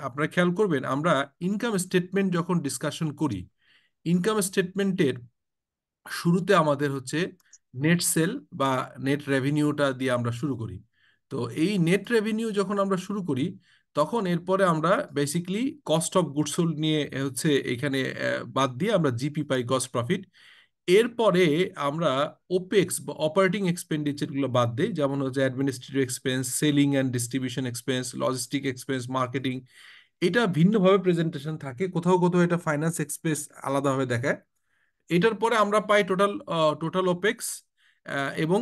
আপনারা খেয়াল করবেন, আমরা ইনকাম স্টেটমেন্ট যখন ডিসকাশন করি, ইনকাম স্টেটমেন্টের শুরুতে আমাদের হচ্ছে নেট সেল বা নেট রেভিনিউটা দিয়ে আমরা শুরু করি। তো এই নেট রেভিনিউ যখন আমরা শুরু করি, তখন এরপরে আমরা basically cost of goods sold নিয়ে হচ্ছে এখানে বাদ দিয়ে আমরা জিপি পাই, গ্রস প্রফিট। এরপরে আমরা ওপেক্স বা অপারেটিং এক্সপেন্ডিচার গুলো বাদ দিই, যেমন হচ্ছে administrative expense, selling and distribution expense, logistic expense, marketing. এটা ভিন্নভাবে প্রেজেন্টেশন থাকে, কোথাও কোথাও এটা ফাইন্যান্স এক্সপেন্স আলাদাভাবে দেখায়। এটার পরে আমরা পাই টোটাল টোটাল ওপেক্স এবং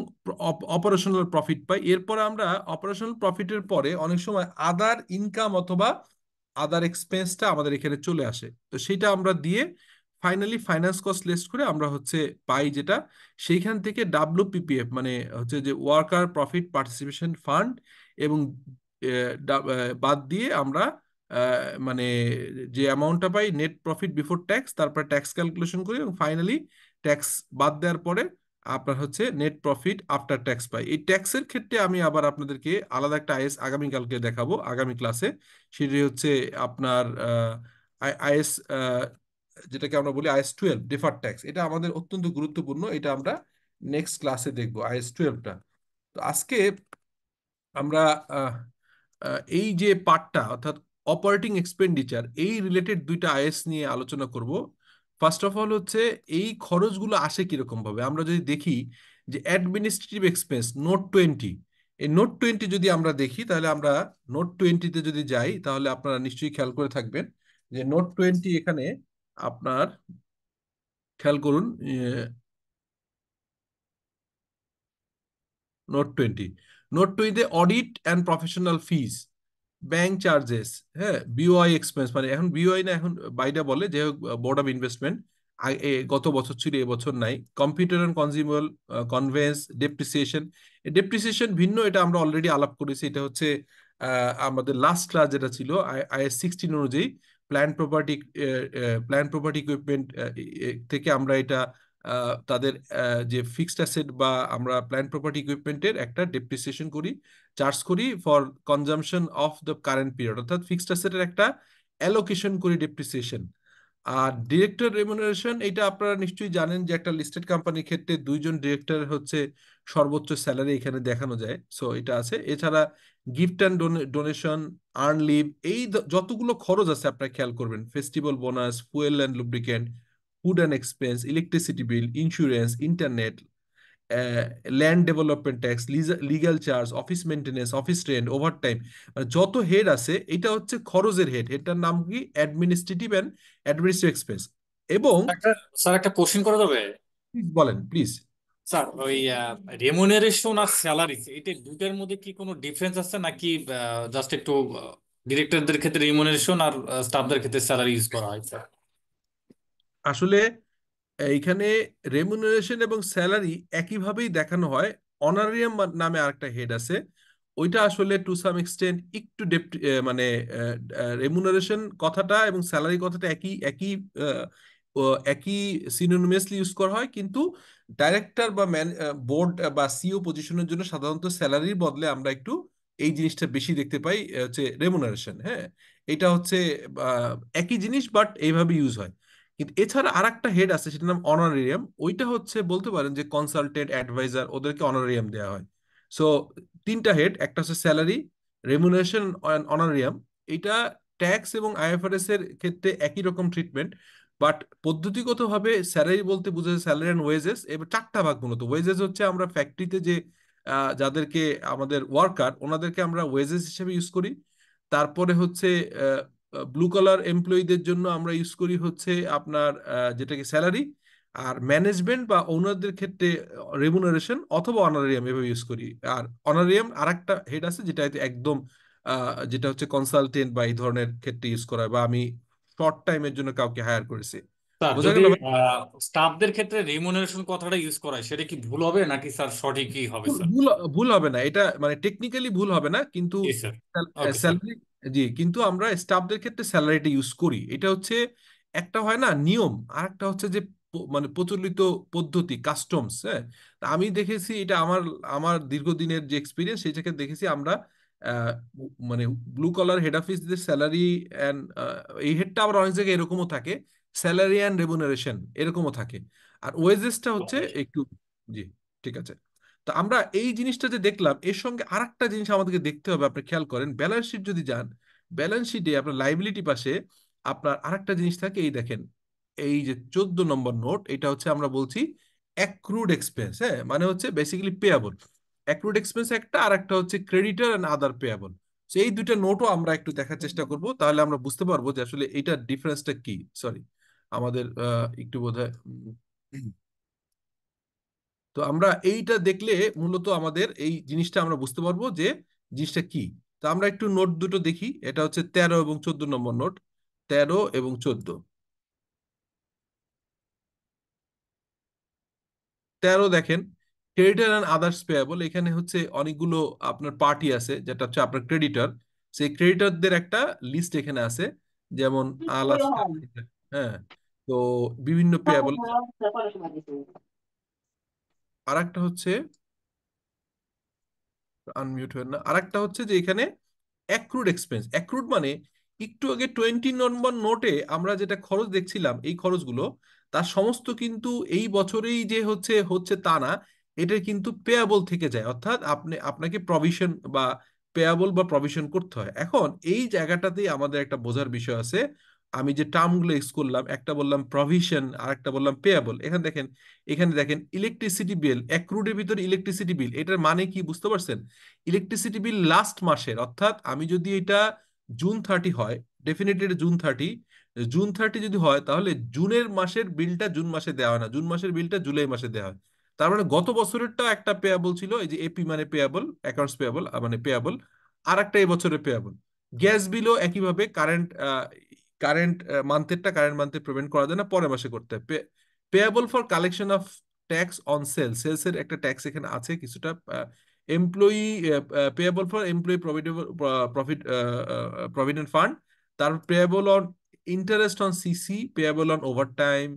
অপারেশনাল প্রফিট পাই। এরপরে আমরা অপারেশনাল প্রফিটের পরে অনেক সময় আদার ইনকাম অথবা আদার এক্সপেন্সটা আমাদের এখানে চলে আসে, তো সেটা আমরা দিয়ে ফাইনালি ফাইন্যান্স কস্ট লেস করে আমরা হচ্ছে পাই যেটা, সেইখান থেকে ডাব্লিউপিপিএফ মানে হচ্ছে যে ওয়ার্কার প্রফিট পার্টিসিপেশন ফান্ড এবং বাদ দিয়ে আমরা মানে যে অ্যামাউন্টটা পাই নেট প্রফিট বিফোর ট্যাক্স, তারপর ট্যাক্স ক্যালকুলেশন করি এবং ফাইনালি ট্যাক্স বাদ দেওয়ার পরে আপনার হচ্ছে নেট প্রফিট আফটার ট্যাক্স পাই। এই ট্যাক্সের ক্ষেত্রে আমি আবার আপনাদেরকে আলাদা একটা আইএস আগামীকালকে দেখাবো, আগামী ক্লাসে। সেটি হচ্ছে আপনার আইএস, যেটাকে আমরা বলি আইএস 12 ডিফার্ড ট্যাক্স। এটা আমাদের অত্যন্ত গুরুত্বপূর্ণ, এটা আমরা নেক্সট ক্লাসে দেখবো আইএস 12টা। তো আজকে আমরা আহ, এই যে পার্টটা অর্থাৎ অপারেটিং এক্সপেন্ডিচার, এই রিলেটেড দুইটা আইএস নিয়ে আলোচনা করব। ফার্স্ট অফ অল হচ্ছে এই খরচগুলো আসে কিরকম ভাবে। আমরা যদি দেখি যে অ্যাডমিনিস্ট্রেটিভ এক্সপেন্স নোট 20, এই নোট 20 যদি আমরা দেখি, তাহলে আমরা নোট 20-তে যদি যাই, তাহলে আপনারা নিশ্চয়ই খেয়াল করে থাকবেন যে নোট 20 এখানে আপনার খেয়াল করুন, নোট 20, নোট 20-তে audit and professional fees, bank charges, হ্যাঁ, বিওআই এক্সপেন্স, মানে এখন বিওআই না, এখন বাইটা বলে, যে বোর্ড অফ ইনভেস্টমেন্ট, গত বছর ছিল, এবছর নাই। Computer and consumer convince, depreciation. Depreciation ভিন্ন, এটা আমরা অলরেডি আলাপ করেছি, এটা হচ্ছে আমাদের লাস্ট ক্লাস যেটা ছিল আইএস 16 অনুযায়ী plan property, plan property equipment থেকে আমরা এটা তাদের যে ফিক্সড অ্যাসেট বা আমরা প্ল্যান প্রপার্টি ইকুইপমেন্টের একটা ডেপ্রিসিয়েশন করি, চার্জ করি for consumption of the current period, অর্থাৎ ফিক্সড অ্যাসেটের একটা অ্যালোকেশন করি ডেপ্রিসিয়েশন। আর ডিরেক্টর রেমুনারেশন, এটা আপনারা নিশ্চয়ই জানেন যে একটা লিস্টেড কোম্পানির ক্ষেত্রে দুইজন ডিরেক্টর হচ্ছে সর্বোচ্চ স্যালারি এখানে দেখানো যায়, সো এটা আছে। এছাড়া gift and donation, earn leave, এই যতগুলো খরচ আছে আপনারা খেয়াল করবেন, festival bonus, fuel and lubricant, food and expense, electricity bill, insurance, internet, land development tax, legal charge, office maintenance, office rent, overtime, যত হেড আছে এটা হচ্ছে খরচের হেড, এটার নাম কি অ্যাডমিনিস্ট্রেটিভ অ্যান্ড অ্যাডমিনিস্ট্রেটিভ এক্সপেন্স। এবং একটা স্যার, একটা কোশ্চেন করা যাবে? please বলেন প্লিজ। স্যার, ওই রেমুনারেশন আর স্যালারি, এটা দুটার মধ্যে কি কোনো ডিফারেন্স আছে নাকি জাস্ট একটু ডিরেক্টরদের ক্ষেত্রে রেমুনারেশন আর স্টাফদের ক্ষেত্রে স্যালারি ইউজ করা হয় স্যার? আসলে এইখানে রেমুনারেশন এবং স্যালারি একইভাবেই দেখানো হয়। অনারিয়াম নামে আরেকটা হেড আছে, ওইটা আসলে টু সাম এক্সটেন্ট একটু মানে রেমুনারেশন কথাটা এবং স্যালারি কথাটা একই একই একই সিনোনিমাসলি ইউজ করা হয়, কিন্তু ডাইরেক্টর বা বোর্ড বা সিও পজিশনের জন্য সাধারণত স্যালারির বদলে আমরা একটু এই জিনিসটা বেশি দেখতে পাই, হচ্ছে রেমুনারেশন। হ্যাঁ, এটা হচ্ছে একই জিনিস বাট এইভাবে ইউজ হয়। কিন্তু এছাড়া আর একটা হেড আছে, সেটার নাম অনারেরিয়াম। ওইটা হচ্ছে বলতে পারেন যে কনসালটেন্ট, অ্যাডভাইজার, ওদেরকে অনারেরিয়াম দেওয়া হয়। সো তিনটা হেড, একটা হচ্ছে স্যালারি, রেমুনারেশন, অনারেরিয়াম। এটা ট্যাক্স এবং আইএফআরএস এর ক্ষেত্রে একই রকম ট্রিটমেন্ট, বাট পদ্ধতিগতভাবে স্যালারি বলতে বোঝায় স্যালারি অ্যান্ড ওয়েজেস। এবার চারটা ভাগ মূলত। ওয়েজেস হচ্ছে আমরা ফ্যাক্টরিতে যে যাদেরকে আমাদের ওয়ার্কার, ওনাদেরকে আমরা ওয়েজেস হিসেবে ইউজ করি। তারপরে হচ্ছে ব্লু কলার এমপ্লয়ীদের জন্য আমরা ইউজ করি হচ্ছে আপনার যেটাকে স্যালারি। আর ম্যানেজমেন্ট বা ওনারদের ক্ষেত্রে রেমুনারেশন অথবা অনারিয়াম এভাবে ইউজ করি। আর অনারিয়াম আর একটা হেড আছে যেটা একদম যেটা হচ্ছে কনসালটেন্ট বা এই ধরনের ক্ষেত্রে ইউজ করা হয়, বা আমি শর্ট টাইমের জন্য কাউকে হায়ার করেছি। স্যার, বোঝা যদি গেল ভাই? স্টাফদের ক্ষেত্রে রিমুনারেশন কথাটা ইউজ করা হয়, সেটা কি ভুল হবে নাকি স্যার সঠিকই হবে ভুল স্যার? ভুল ভুল হবে না, এটা মানে টেকনিক্যালি ভুল হবে না, কিন্তু জি স্যার। Okay sir. স্যালারি, জি, কিন্তু আমরা স্টাফদের ক্ষেত্রে স্যালারিটা ইউজ করি। এটা হচ্ছে একটা হয় না নিয়ম, আর একটা হচ্ছে যে মানে প্রচলিত পদ্ধতি, কাস্টমস। হ্যাঁ, তা আমি দেখেছি এটা আমার আমার দীর্ঘদিনের যে এক্সপিরিয়েন্স সেটাকে দেখেছি আমরা মানে ব্লু কলার হেড অফিসদের স্যালারি অ্যান্ড, এই হেডটা আবার অনেক জায়গায় এরকমও থাকে, স্যালারি অ্যান্ড রেমুনারেশন এরকমও থাকে। আর ওয়েজেসটা হচ্ছে একটু, জি ঠিক আছে। তো আমরা এই জিনিসটা যে দেখলাম, এর সঙ্গে আরেকটা জিনিস আমাদেরকে দেখতে হবে, আপনি খেয়াল করেন ব্যালেন্স শিট যদি যান, ব্যালেন্স শিটে আপনার লাইবিলিটি পাশে আপনার আরেকটা জিনিস থাকে, এই দেখেন এই যে 14 নম্বর নোট, এটা হচ্ছে আমরা বলছি অ্যাক্রুড এক্সপেন্স। হ্যাঁ, মানে হচ্ছে বেসিক্যালি পেয়াবল। অ্যাক্রুড এক্সপেন্স একটা, আর একটা হচ্ছে ক্রেডিটর এন্ড আদার পেয়াবল। এই দুইটা নোটও আমরা একটু দেখার চেষ্টা করব, তাহলে আমরা বুঝতে পারবো যে আসলে এইটার ডিফারেন্সটা কি। সরি, আমাদের একটু বোধহয় তো আমরা এইটা দেখলে মূলত আমাদের এই জিনিসটা আমরা বুঝতে পারবো যে জিনিসটা কি। তো আমরা একটু নোট দুটো দেখি, এটা হচ্ছে 13 এবং 14 নম্বর নোট, 13 এবং 14। 13 দেখেন, ক্রেডিটর অ্যান্ড আদার্স পেয়াবল, এখানে হচ্ছে অনেকগুলো আপনার পার্টি আছে, যেটা হচ্ছে আপনার ক্রেডিটর। সেই ক্রেডিটরদের একটা লিস্ট এখানে আছে, যেমন আলাস্কা। হ্যাঁ, তো বিভিন্ন পেয়াবল। আর একটা হচ্ছে, আনমিউট হয় না, আরেকটা হচ্ছে যে এখানে অ্যাক্রুড এক্সপেন্স। অ্যাক্রুড মানে একটু আগে 20 নম্বর নোটে আমরা যেটা খরচ দেখছিলাম, এই খরচগুলো তার সমস্ত কিন্তু এই বছরেই যে হচ্ছে হচ্ছে তা না, এটা কিন্তু পেয়াবল থেকে যায়, অর্থাৎ আপনাকে প্রভিশন বা পেয়াবল বা প্রভিশন করতে হয়। এখন এই জায়গাটাতেই আমাদের একটা বোঝার বিষয় আছে। আমি যে টার্মগুলো ইউজ করলাম, একটা বললাম প্রভিশন আর একটা বললাম পেয়াবল। এখানে দেখেন ইলেকট্রিসিটি বিল, অ্যাক্রুডের ভিতরে ইলেকট্রিসিটি বিল, এটার মানে কি বুঝতে পারছেন? ইলেকট্রিসিটি বিল লাস্ট মাসের, অর্থাৎ আমি যদি এটা জুন 30 হয়, ডেফিনেটলি এটা জুন 30, জুন 30 যদি হয়, তাহলে জুনের মাসের বিলটা জুন মাসে দেওয়া হয় না, জুন মাসের বিলটা জুলাই মাসে দেওয়া হয়। তার মানে গত বছরেরটা একটা পেয়াবল ছিল, এই যে এপি মানে পেয়াবল, অ্যাকাউন্টস পেয়াবল মানে পেয়াবল, আর একটা এই বছরের পেয়াবল। গ্যাস বিলও একইভাবে কারেন্ট মান্থেরটা কারেন্ট মান্থে পেমেন্ট করা যায় না, পরের মাসে করতে হয়। Payable for collection of tax on সেলসের একটা ট্যাক্স এখানে আছে কিছুটা। Employee payable for employee profit provident fund, তারপর payable on interest on CC, payable on overtime,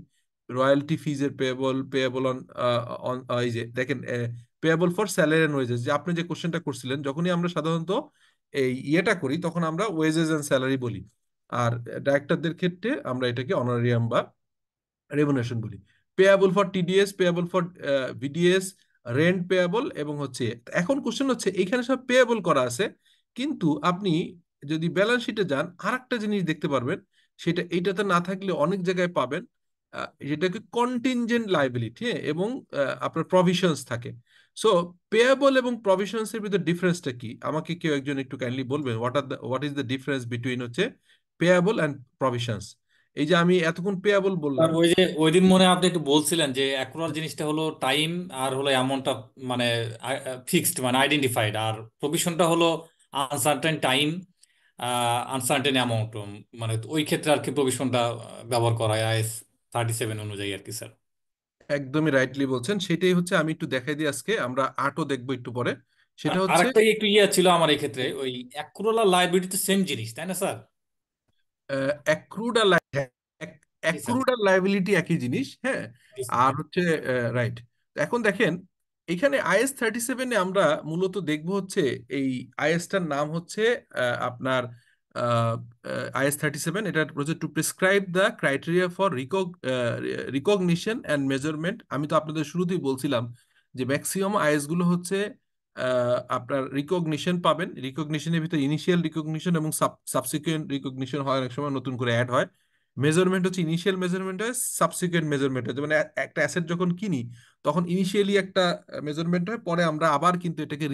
royalty ফিজের পেয়েবল, পেয়েবল অন অন এই যে দেখেন payable for salary and wages, যে আপনি যে কোশ্চেনটা করছিলেন, যখনই আমরা সাধারণত এই ইয়েটা করি তখন আমরা ওয়েজেস অ্যান্ড স্যালারি বলি, আর ডাইরেক্টরদের ক্ষেত্রে আমরা এটাকে অনারিয়াম বা রেমুনারেশন বলি। Payable for TDS, payable for VDS, rent payable, এবং হচ্ছে এখন কোশ্চেন হচ্ছে এখানে সব পেয়াবল করা আছে, কিন্তু আপনি যদি ব্যালেন্স শিটে যান আর একটা জিনিস দেখতে পারবেন, সেটা এইটাতে না থাকলে অনেক জায়গায় পাবেন, যেটাকে কন্টিনজেন্ট লাইবিলিটি এবং আপনার প্রভিশনস থাকে। সো পেয়াবল এবং প্রভিশনস এর ভিতরে ডিফারেন্সটা কি, আমাকে কেউ একজন একটু কাইন্ডলি বলবেন, what is the difference between হচ্ছে পেয়াবল অ্যান্ড প্রভিশনস? এই যে আমি এতক্ষণ পেয়াবল আর বললাম। ওই যে ওই দিন মনে হয় আপনি একটু বলছিলেন যে অ্যাকুরাল জিনিসটা হলো টাইম, আর হলো অ্যামাউন্টটা মানে ফিক্সড মানে আইডেন্টিফাইড, আর প্রভিশনটা হলো আনসার্টেন টাইম, আনসার্টেন অ্যামাউন্ট, মানে ওই ক্ষেত্রে আর কি প্রভিশনটা ব্যবহার করা হয় IS 37 অনুযায়ী আর কি স্যার। একদমই রাইটলি বলছেন, সেটাই হচ্ছে আমি একটু দেখাই দিই, আজকে আমরা আর্টও দেখবো একটু পরে। সেটা আর হচ্ছে একটা একটু ছিল আমার এই ক্ষেত্রে, ওই অ্যাকুরাল আর লায়াবিলিটি তো সেম জিনিস তাই না স্যার? অ্যাক্রুড আর জি স্যার। অ্যাক্রুড আর লাইবিলিটি একই জিনিস, হ্যাঁ। জি স্যার। আর হচ্ছে রাইট। এখন দেখেন এখানে IS 37-এ আমরা মূলত দেখবো হচ্ছে এই আইএসটার নাম হচ্ছে আপনার IS 37, এটা হচ্ছে to prescribe the criteria for recognition and measurement. আমি তো আপনাদের শুরুতেই বলছিলাম যে ম্যাক্সিমাম আইএস গুলো হচ্ছে আপনার রিকগনিশন পাবেন, রিকগনিশনের ভিতরে ইনিশিয়াল রিকগনিশন এবং সাবসিকুয়েন্ট রিকগনিশন হয়, অনেক সময় নতুন করে অ্যাড হয়। মেজারমেন্ট হচ্ছে ইনিশিয়াল মেজারমেন্ট হয়, সাবসিকুয়েন্ট মেজারমেন্ট হয়, মানে একটা অ্যাসেট যখন কিনি তখন ইনিশিয়ালি একটা মেজারমেন্ট হয়, পরে আমরা আবার কিন্তু এটাকে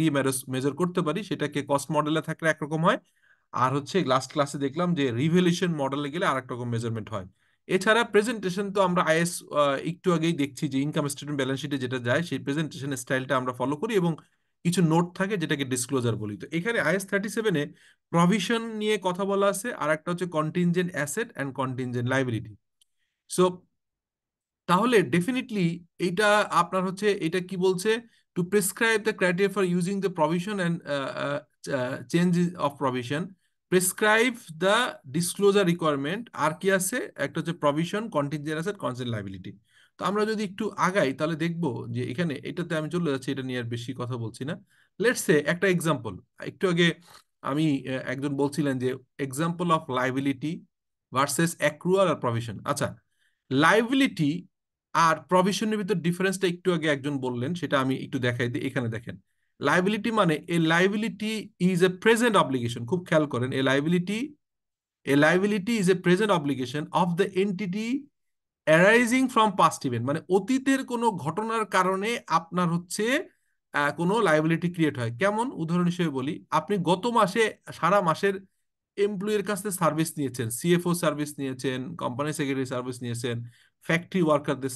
মেজার করতে পারি, সেটাকে কস্ট মডেলে থাকলে একরকম হয়, আর হচ্ছে লাস্ট ক্লাসে দেখলাম যে রিভ্যালুয়েশন মডেলে গেলে আরেক রকম মেজারমেন্ট হয়। এছাড়া প্রেজেন্টেশন তো আমরা আইএস একটু আগেই দেখছি যে ইনকাম স্টেটমেন্ট ব্যালেন্স শিটে যেটা যায় সেই প্রেজেন্টেশন স্টাইলটা আমরা ফলো করি, এবং কিছু নোট থাকে যেটাকে ডিসক্লোজার বলি। তো এখানে IS 37-এ প্রভিশন নিয়ে কথা বলা আছে, আর একটা হচ্ছে contingent asset and contingent liability. So তাহলে ডেফিনেটলি এইটা আপনার হচ্ছে এটা কি বলছে, to prescribe the criteria for using the provision and change of provision, prescribe the disclosure requirement, আর কি আছে একটা হচ্ছে provision, contingent asset, consent liability. তো আমরা যদি একটু আগাই তাহলে দেখবো যে এখানে এটাতে আমি চলে যাচ্ছি, এটা নিয়ে আর বেশি কথা বলছি না। লেটস সে একটা এক্সাম্পল, একটু আগে আমি একজন বলছিলেন যে example of liability versus accrual আর প্রভিশন। আচ্ছা, লাইবিলিটি আর প্রভিশনের ভিতর ডিফারেন্সটা একটু আগে একজন বললেন, সেটা আমি একটু দেখাই দিই। এখানে দেখেন, লাইবিলিটি মানে a liability is a present obligation. খুব খেয়াল করেন, a liability is a present obligation of the entity arising from past event, মানে অতীতের কোনো ঘটনার কারণে আপনার হচ্ছে কোনো লাইবিলিটি ক্রিয়েট হয়। কেমন, উদাহরণ হিসেবে বলি, আপনি গত মাসে সারা মাসের এমপ্লয়ির কাছ থেকে সার্ভিস নিয়েছেন, সিএফও সার্ভিস নিয়েছেন, কোম্পানি সেক্রেটারি সার্ভিস নিয়েছেন, ফ্যাক্টরি ওয়ার্কারদের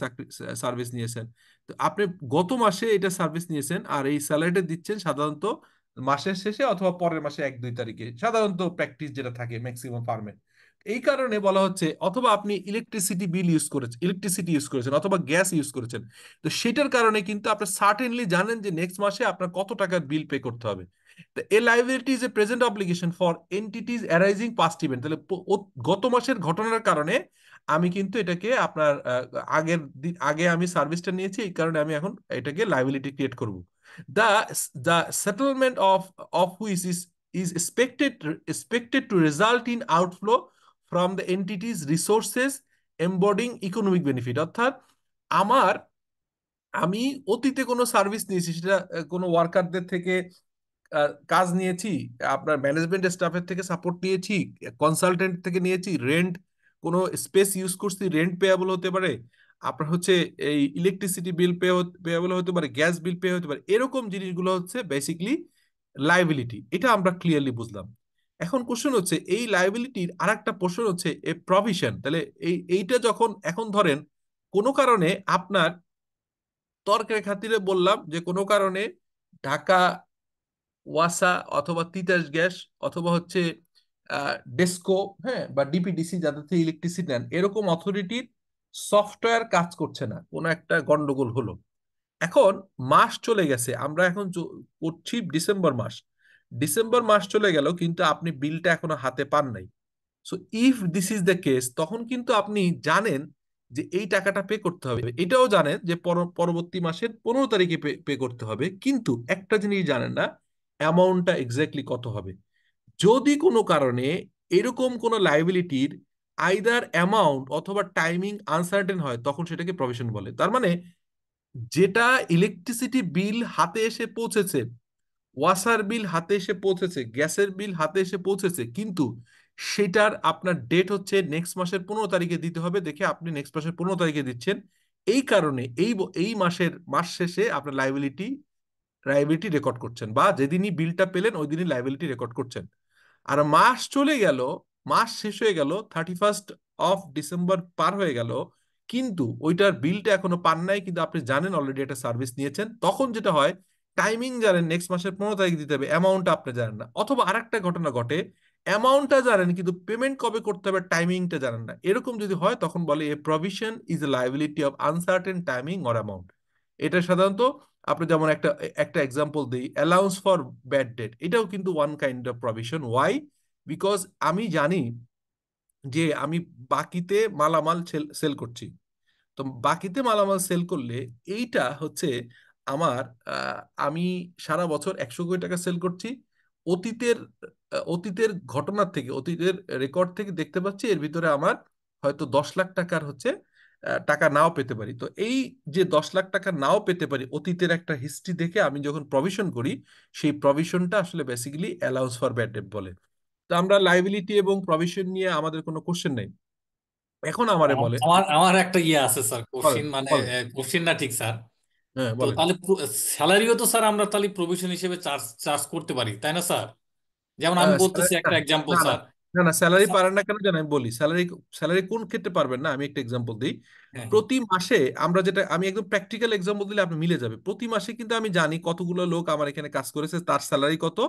সার্ভিস নিয়েছেন। তো আপনি গত মাসে এটা সার্ভিস নিয়েছেন, আর এই স্যালারিটা দিচ্ছেন সাধারণত মাসের শেষে অথবা পরের মাসে 1-2 তারিখে, সাধারণত প্র্যাকটিস যেটা থাকে ম্যাক্সিমাম ফার্মে। এই কারণে বলা হচ্ছে, অথবা আপনি ইলেকট্রিসিটি ইউজ করেছেন অথবা গ্যাস ইউজ করেছেন, তো সেটার কারণে কিন্তু আপনি সার্টেনলি জানেন যে নেক্সট মাসে আপনার কত টাকার বিল পে করতে হবে। A liability is a present obligation for entities arising past event. তাহলে গত মাসের ঘটনার কারণে আমি কিন্তু এটাকে আপনার আগে আমি সার্ভিসটা নিয়েছি, এই কারণে আমি এখন এটাকে লাইবিলিটি ক্রিয়েট করব। The the settlement of which is expected to result in outflow from the entity's resources embodying economic benefit। অর্থাৎ আমার আমি অতীতে কোনো সার্ভিস নিয়েছি, সেটা কোনো ওয়ার্কারদের থেকে কাজ নিয়েছি, আপনার ম্যানেজমেন্ট স্টাফের থেকে সাপোর্ট নিয়েছি, কনসালটেন্ট থেকে নিয়েছি, রেন্ট কোনো স্পেস ইউজ করছি, রেন্ট পেয়াবল হতে পারে, আপনার হচ্ছে এই ইলেকট্রিসিটি বিল পেয়াবল হতে পারে, গ্যাস বিল পে হতে পারে, এরকম জিনিসগুলো হচ্ছে বেসিকলি লাইবিলিটি। এটা আমরা ক্লিয়ারলি বুঝলাম। এখন কোশ্চেন হচ্ছে, এই লাইবিলিটির আরেকটা পোর্শন হচ্ছে এ প্রভিশন। তাহলে এইটা যখন, এখন ধরেন কোনো কারণে আপনার, তর্কের খাতিরে বললাম যে কোনো কারণে ঢাকা ওয়াসা অথবা তিতাস গ্যাস অথবা হচ্ছে ডেস্কো, হ্যাঁ, বা ডিপিডিসি, যাদের থেকে ইলেকট্রিসিটি নেন, এরকম অথরিটির সফটওয়্যার কাজ করছে না, কোনো একটা গন্ডগোল হলো। এখন মাস চলে গেছে, আমরা এখন করছি ডিসেম্বর মাস চলে গেল, কিন্তু আপনি বিলটা এখনো হাতে পান নাই। So if this is the case, তখন কিন্তু আপনি জানেন যে এই টাকাটা পে করতে হবে, এটাও জানেন যে পরবর্তী মাসের 15 তারিখে পে করতে হবে, কিন্তু একটা জিনিস জানেন না, অ্যামাউন্টটা এক্স্যাক্টলি কত হবে। যদি কোনো কারণে এরকম কোনো লাইবিলিটির আইদার অ্যামাউন্ট অথবা টাইমিং আনসার্টেন হয়, তখন সেটাকে প্রভিশন বলে। তার মানে যেটা ইলেকট্রিসিটি বিল হাতে এসে পৌঁছেছে, ওয়াসার বিল হাতে এসে পৌঁছেছে, গ্যাসের বিল হাতে এসে পৌঁছেছে, কিন্তু সেটার আপনার ডেট হচ্ছে নেক্সট মাসের 15 তারিখে দিতে হবে, দেখে আপনি নেক্সট মাসের 15 তারিখে দিচ্ছেন। এই কারণে এই মাসের মাস শেষে আপনার লাইবিলিটি লাইবিলিটি রেকর্ড করছেন, বা যেদিনই বিলটা পেলেন ওই দিনই লাইবিলিটি রেকর্ড করছেন। আর মাস চলে গেল, মাস শেষ হয়ে গেল, 31 ডিসেম্বর পার হয়ে গেল, কিন্তু ওইটার বিলটা এখনো পান নাই, কিন্তু আপনি জানেন অলরেডি একটা সার্ভিস নিয়েছেন। তখন যেটা হয়, টাইমিং জানেন নেক্সট মাসের 15 তারিখ দিতে হবে, অ্যামাউন্টটা আপনি জানেন না। অথবা আরেকটা ঘটনা ঘটে, অ্যামাউন্টটা জানেন কিন্তু পেমেন্ট কবে করতে হবে টাইমিংটা জানেন না। এরকম যদি হয়, তখন বলে a provision is a liability of uncertain timing or amount. এটা সাধারণত, আপনি যেমন একটা একটা এক্সাম্পল দিই, অ্যালাউন্স ফর ব্যাড ডেট, এটাও কিন্তু one kind of provision. Why? Because আমি জানি যে আমি বাকিতে মালামাল সেল করছি। তো বাকিতে মালামাল সেল করলে এইটা হচ্ছে আমার, আমি সারা বছর 100 কোটি টাকা সেল করছি, অতীতের অতীতের ঘটনার থেকে, অতীতের রেকর্ড থেকে দেখতে পাচ্ছি এর ভিতরে আমার হয়তো 10 লাখ টাকার হচ্ছে টাকা নাও পেতে পারি। তো এই যে 10 লাখ টাকা নাও পেতে পারি, অতীতের একটা হিস্ট্রি দেখে আমি যখন প্রভিশন করি, সেই প্রভিশনটা আসলে basically allowance for bad date বলে। তো আমরা লাইবিলিটি এবং প্রভিশন নিয়ে আমাদের কোনো কোশ্চেন নেই। এখন আমারে বলে, আমার আমার একটা ইয়ে আছে স্যার, বলেন কোশ্চিন মানে বলেন, কোশ্চিন না ঠিক স্যার। হ্যাঁ তো বলেন। তাহলে স্যালারিও তো স্যার আমরা তাহলে প্রভিশন হিসেবে চার্জ চার্জ করতে পারি, তাই না স্যার? যেমন আমি বলতেছি স্যালারি না, একটা এক্সাম্পল না, না, স্যার। না, না, স্যালারি পারেন না কেন জানেন, আমি বলি স্যালারি, স্যালারি কোন ক্ষেত্রে পারবেন না, আমি একটা এক্সাম্পল দিই। হ্যাঁ, হ্যাঁ। প্রতি মাসে আমরা যেটা, আমি একদম প্র্যাকটিক্যাল এক্সাম্পল দিলে আপনি মিলে যাবে। প্রতি মাসে কিন্তু আমি জানি কতগুলো লোক আমার এখানে কাজ করেছে, তার স্যালারি কত,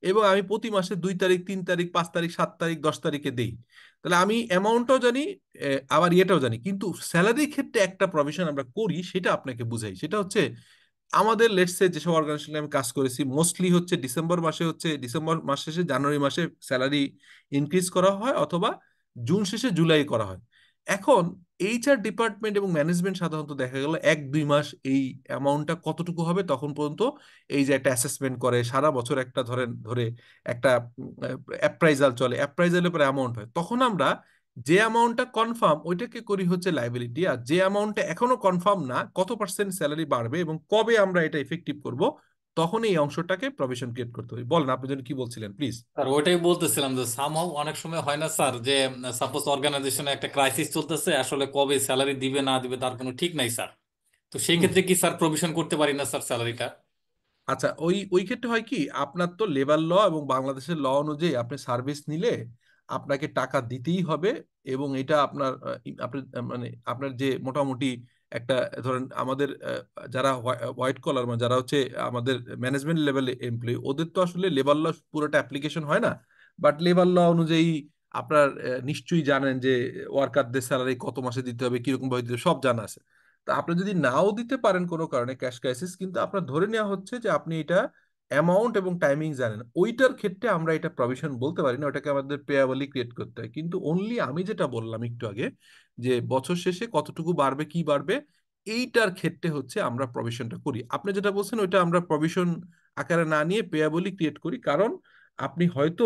এবং আমি প্রতি মাসে 2 তারিখ, 3 তারিখ, 5 তারিখ, 7 তারিখ, 10 তারিখে দেই। তাহলে আমি অ্যামাউন্টটাও জানি, আবার ইয়েটাও জানি। কিন্তু স্যালারির ক্ষেত্রে একটা প্রভিশন আমরা করি, সেটা আপনাকে বুঝাই। সেটা হচ্ছে, আমাদের লেটসে যেসব অর্গানাইজেশনে আমি কাজ করেছি, মোস্টলি হচ্ছে ডিসেম্বর মাসে, হচ্ছে ডিসেম্বর মাস শেষে জানুয়ারি মাসে স্যালারি ইনক্রিজ করা হয়, অথবা জুন শেষে জুলাই করা হয়। এখন এইচআর ডিপার্টমেন্ট এবং ম্যানেজমেন্ট সাধারণত দেখা গেল 1-2 মাস এই অ্যামাউন্টটা কতটুকু হবে তখন পর্যন্ত এই যে একটা অ্যাসেসমেন্ট করে সারা বছর একটা ধরেন ধরে একটা অ্যাপ্রাইজাল চলে, অ্যাপ্রাইজালের পরে অ্যামাউন্ট হয়, তখন আমরা যে অ্যামাউন্টটা কনফার্ম ওইটাকে করি হচ্ছে লাইবিলিটি, আর যে অ্যামাউন্টটা এখনো কনফার্ম না কত পার্সেন্ট স্যালারি বাড়বে এবং কবে আমরা এটা ইফেক্টিভ করব, তখন এই অংশটাকে প্রভিশন ক্রিয়েট করতে হবে। বলেন আপনি যেন কি বলছিলেন প্লিজ। স্যার ওইটাই বলতেছিলাম যে সামহাও অনেক সময় হয় না স্যার, যে সাপোজ অর্গানাইজেশনে একটা ক্রাইসিস চলতেছে, আসলে কবে স্যালারি দিবে না দিবে তার কোনো ঠিক নাই স্যার। তো সেই হুম। ক্ষেত্রে কি স্যার প্রভিশন করতে পারি না স্যার স্যালারিটা? আচ্ছা, ওই ওই ক্ষেত্রে হয় কি, আপনার তো লেবার ল এবং বাংলাদেশের ল অনুযায়ী আপনি সার্ভিস নিলে আপনাকে টাকা দিতেই হবে। এবং এটা আপনার আপনার মানে আপনার যে মোটামুটি একটা ধরেন আমাদের যারা হোয়াইট কলার মানে যারা হচ্ছে আমাদের ম্যানেজমেন্ট লেভেলে এমপ্লয়ি, ওদের তো আসলে লেবার ল পুরোটা অ্যাপ্লিকেশন হয় না। বাট লেবার ল অনুযায়ী আপনার নিশ্চয়ই জানেন যে ওয়ার্কারদের স্যালারি কত মাসে দিতে হবে, কিরকম ভাবে দিতে হবে, সব জানা আছে। তা আপনি যদি নাও দিতে পারেন কোনো কারণে ক্যাশ ক্রাইসিস, কিন্তু আপনার ধরে নেওয়া হচ্ছে যে আপনি এটা অ্যামাউন্ট এবং টাইমিং জানেন, ওইটার ক্ষেত্রে আমরা এটা প্রভিশন বলতে পারি না, ওটাকে আমাদের পেয়াবলি ক্রিয়েট করতে হয়। কিন্তু অনলি আমি যেটা বললাম একটু আগে যে বছর শেষে কতটুকু বাড়বে কি বাড়বে এইটার ক্ষেত্রে হচ্ছে আমরা প্রভিশনটা করি। আপনি যেটা বলছেন ওইটা আমরা প্রভিশন আকারে না নিয়ে পেয়াবলি ক্রিয়েট করি, কারণ আপনি হয়তো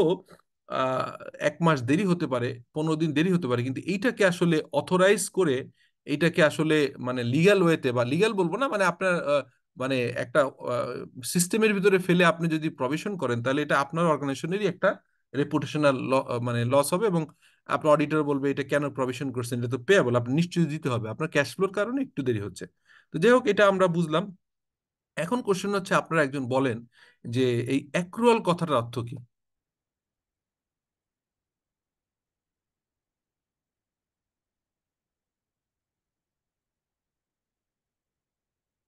আহ 1 মাস দেরি হতে পারে, 15 দিন দেরি হতে পারে, কিন্তু এইটাকে আসলে অথরাইজ করে এইটাকে আসলে মানে লিগ্যাল ওয়েতে বা লিগ্যাল বলবো না, মানে আপনার মানে একটা সিস্টেমের ভিতরে ফেলে আপনি যদি প্রভিশন করেন তাহলে এটা আপনার অর্গানাইজেশনেরই একটা রেপুটেশনাল মানে লস হবে, এবং আপনার অডিটর বলবে এটা কেন প্রভিশন করছেন, এটা তো পেয়াবল, আপনি নিশ্চয়ই দিতে হবে, আপনার ক্যাশ ফ্লোর কারণে একটু দেরি হচ্ছে। তো যাই হোক, এটা আমরা বুঝলাম। এখন কোশ্চেন হচ্ছে আপনারা একজন বলেন যে এই অ্যাক্রুয়াল কথাটার অর্থ কি?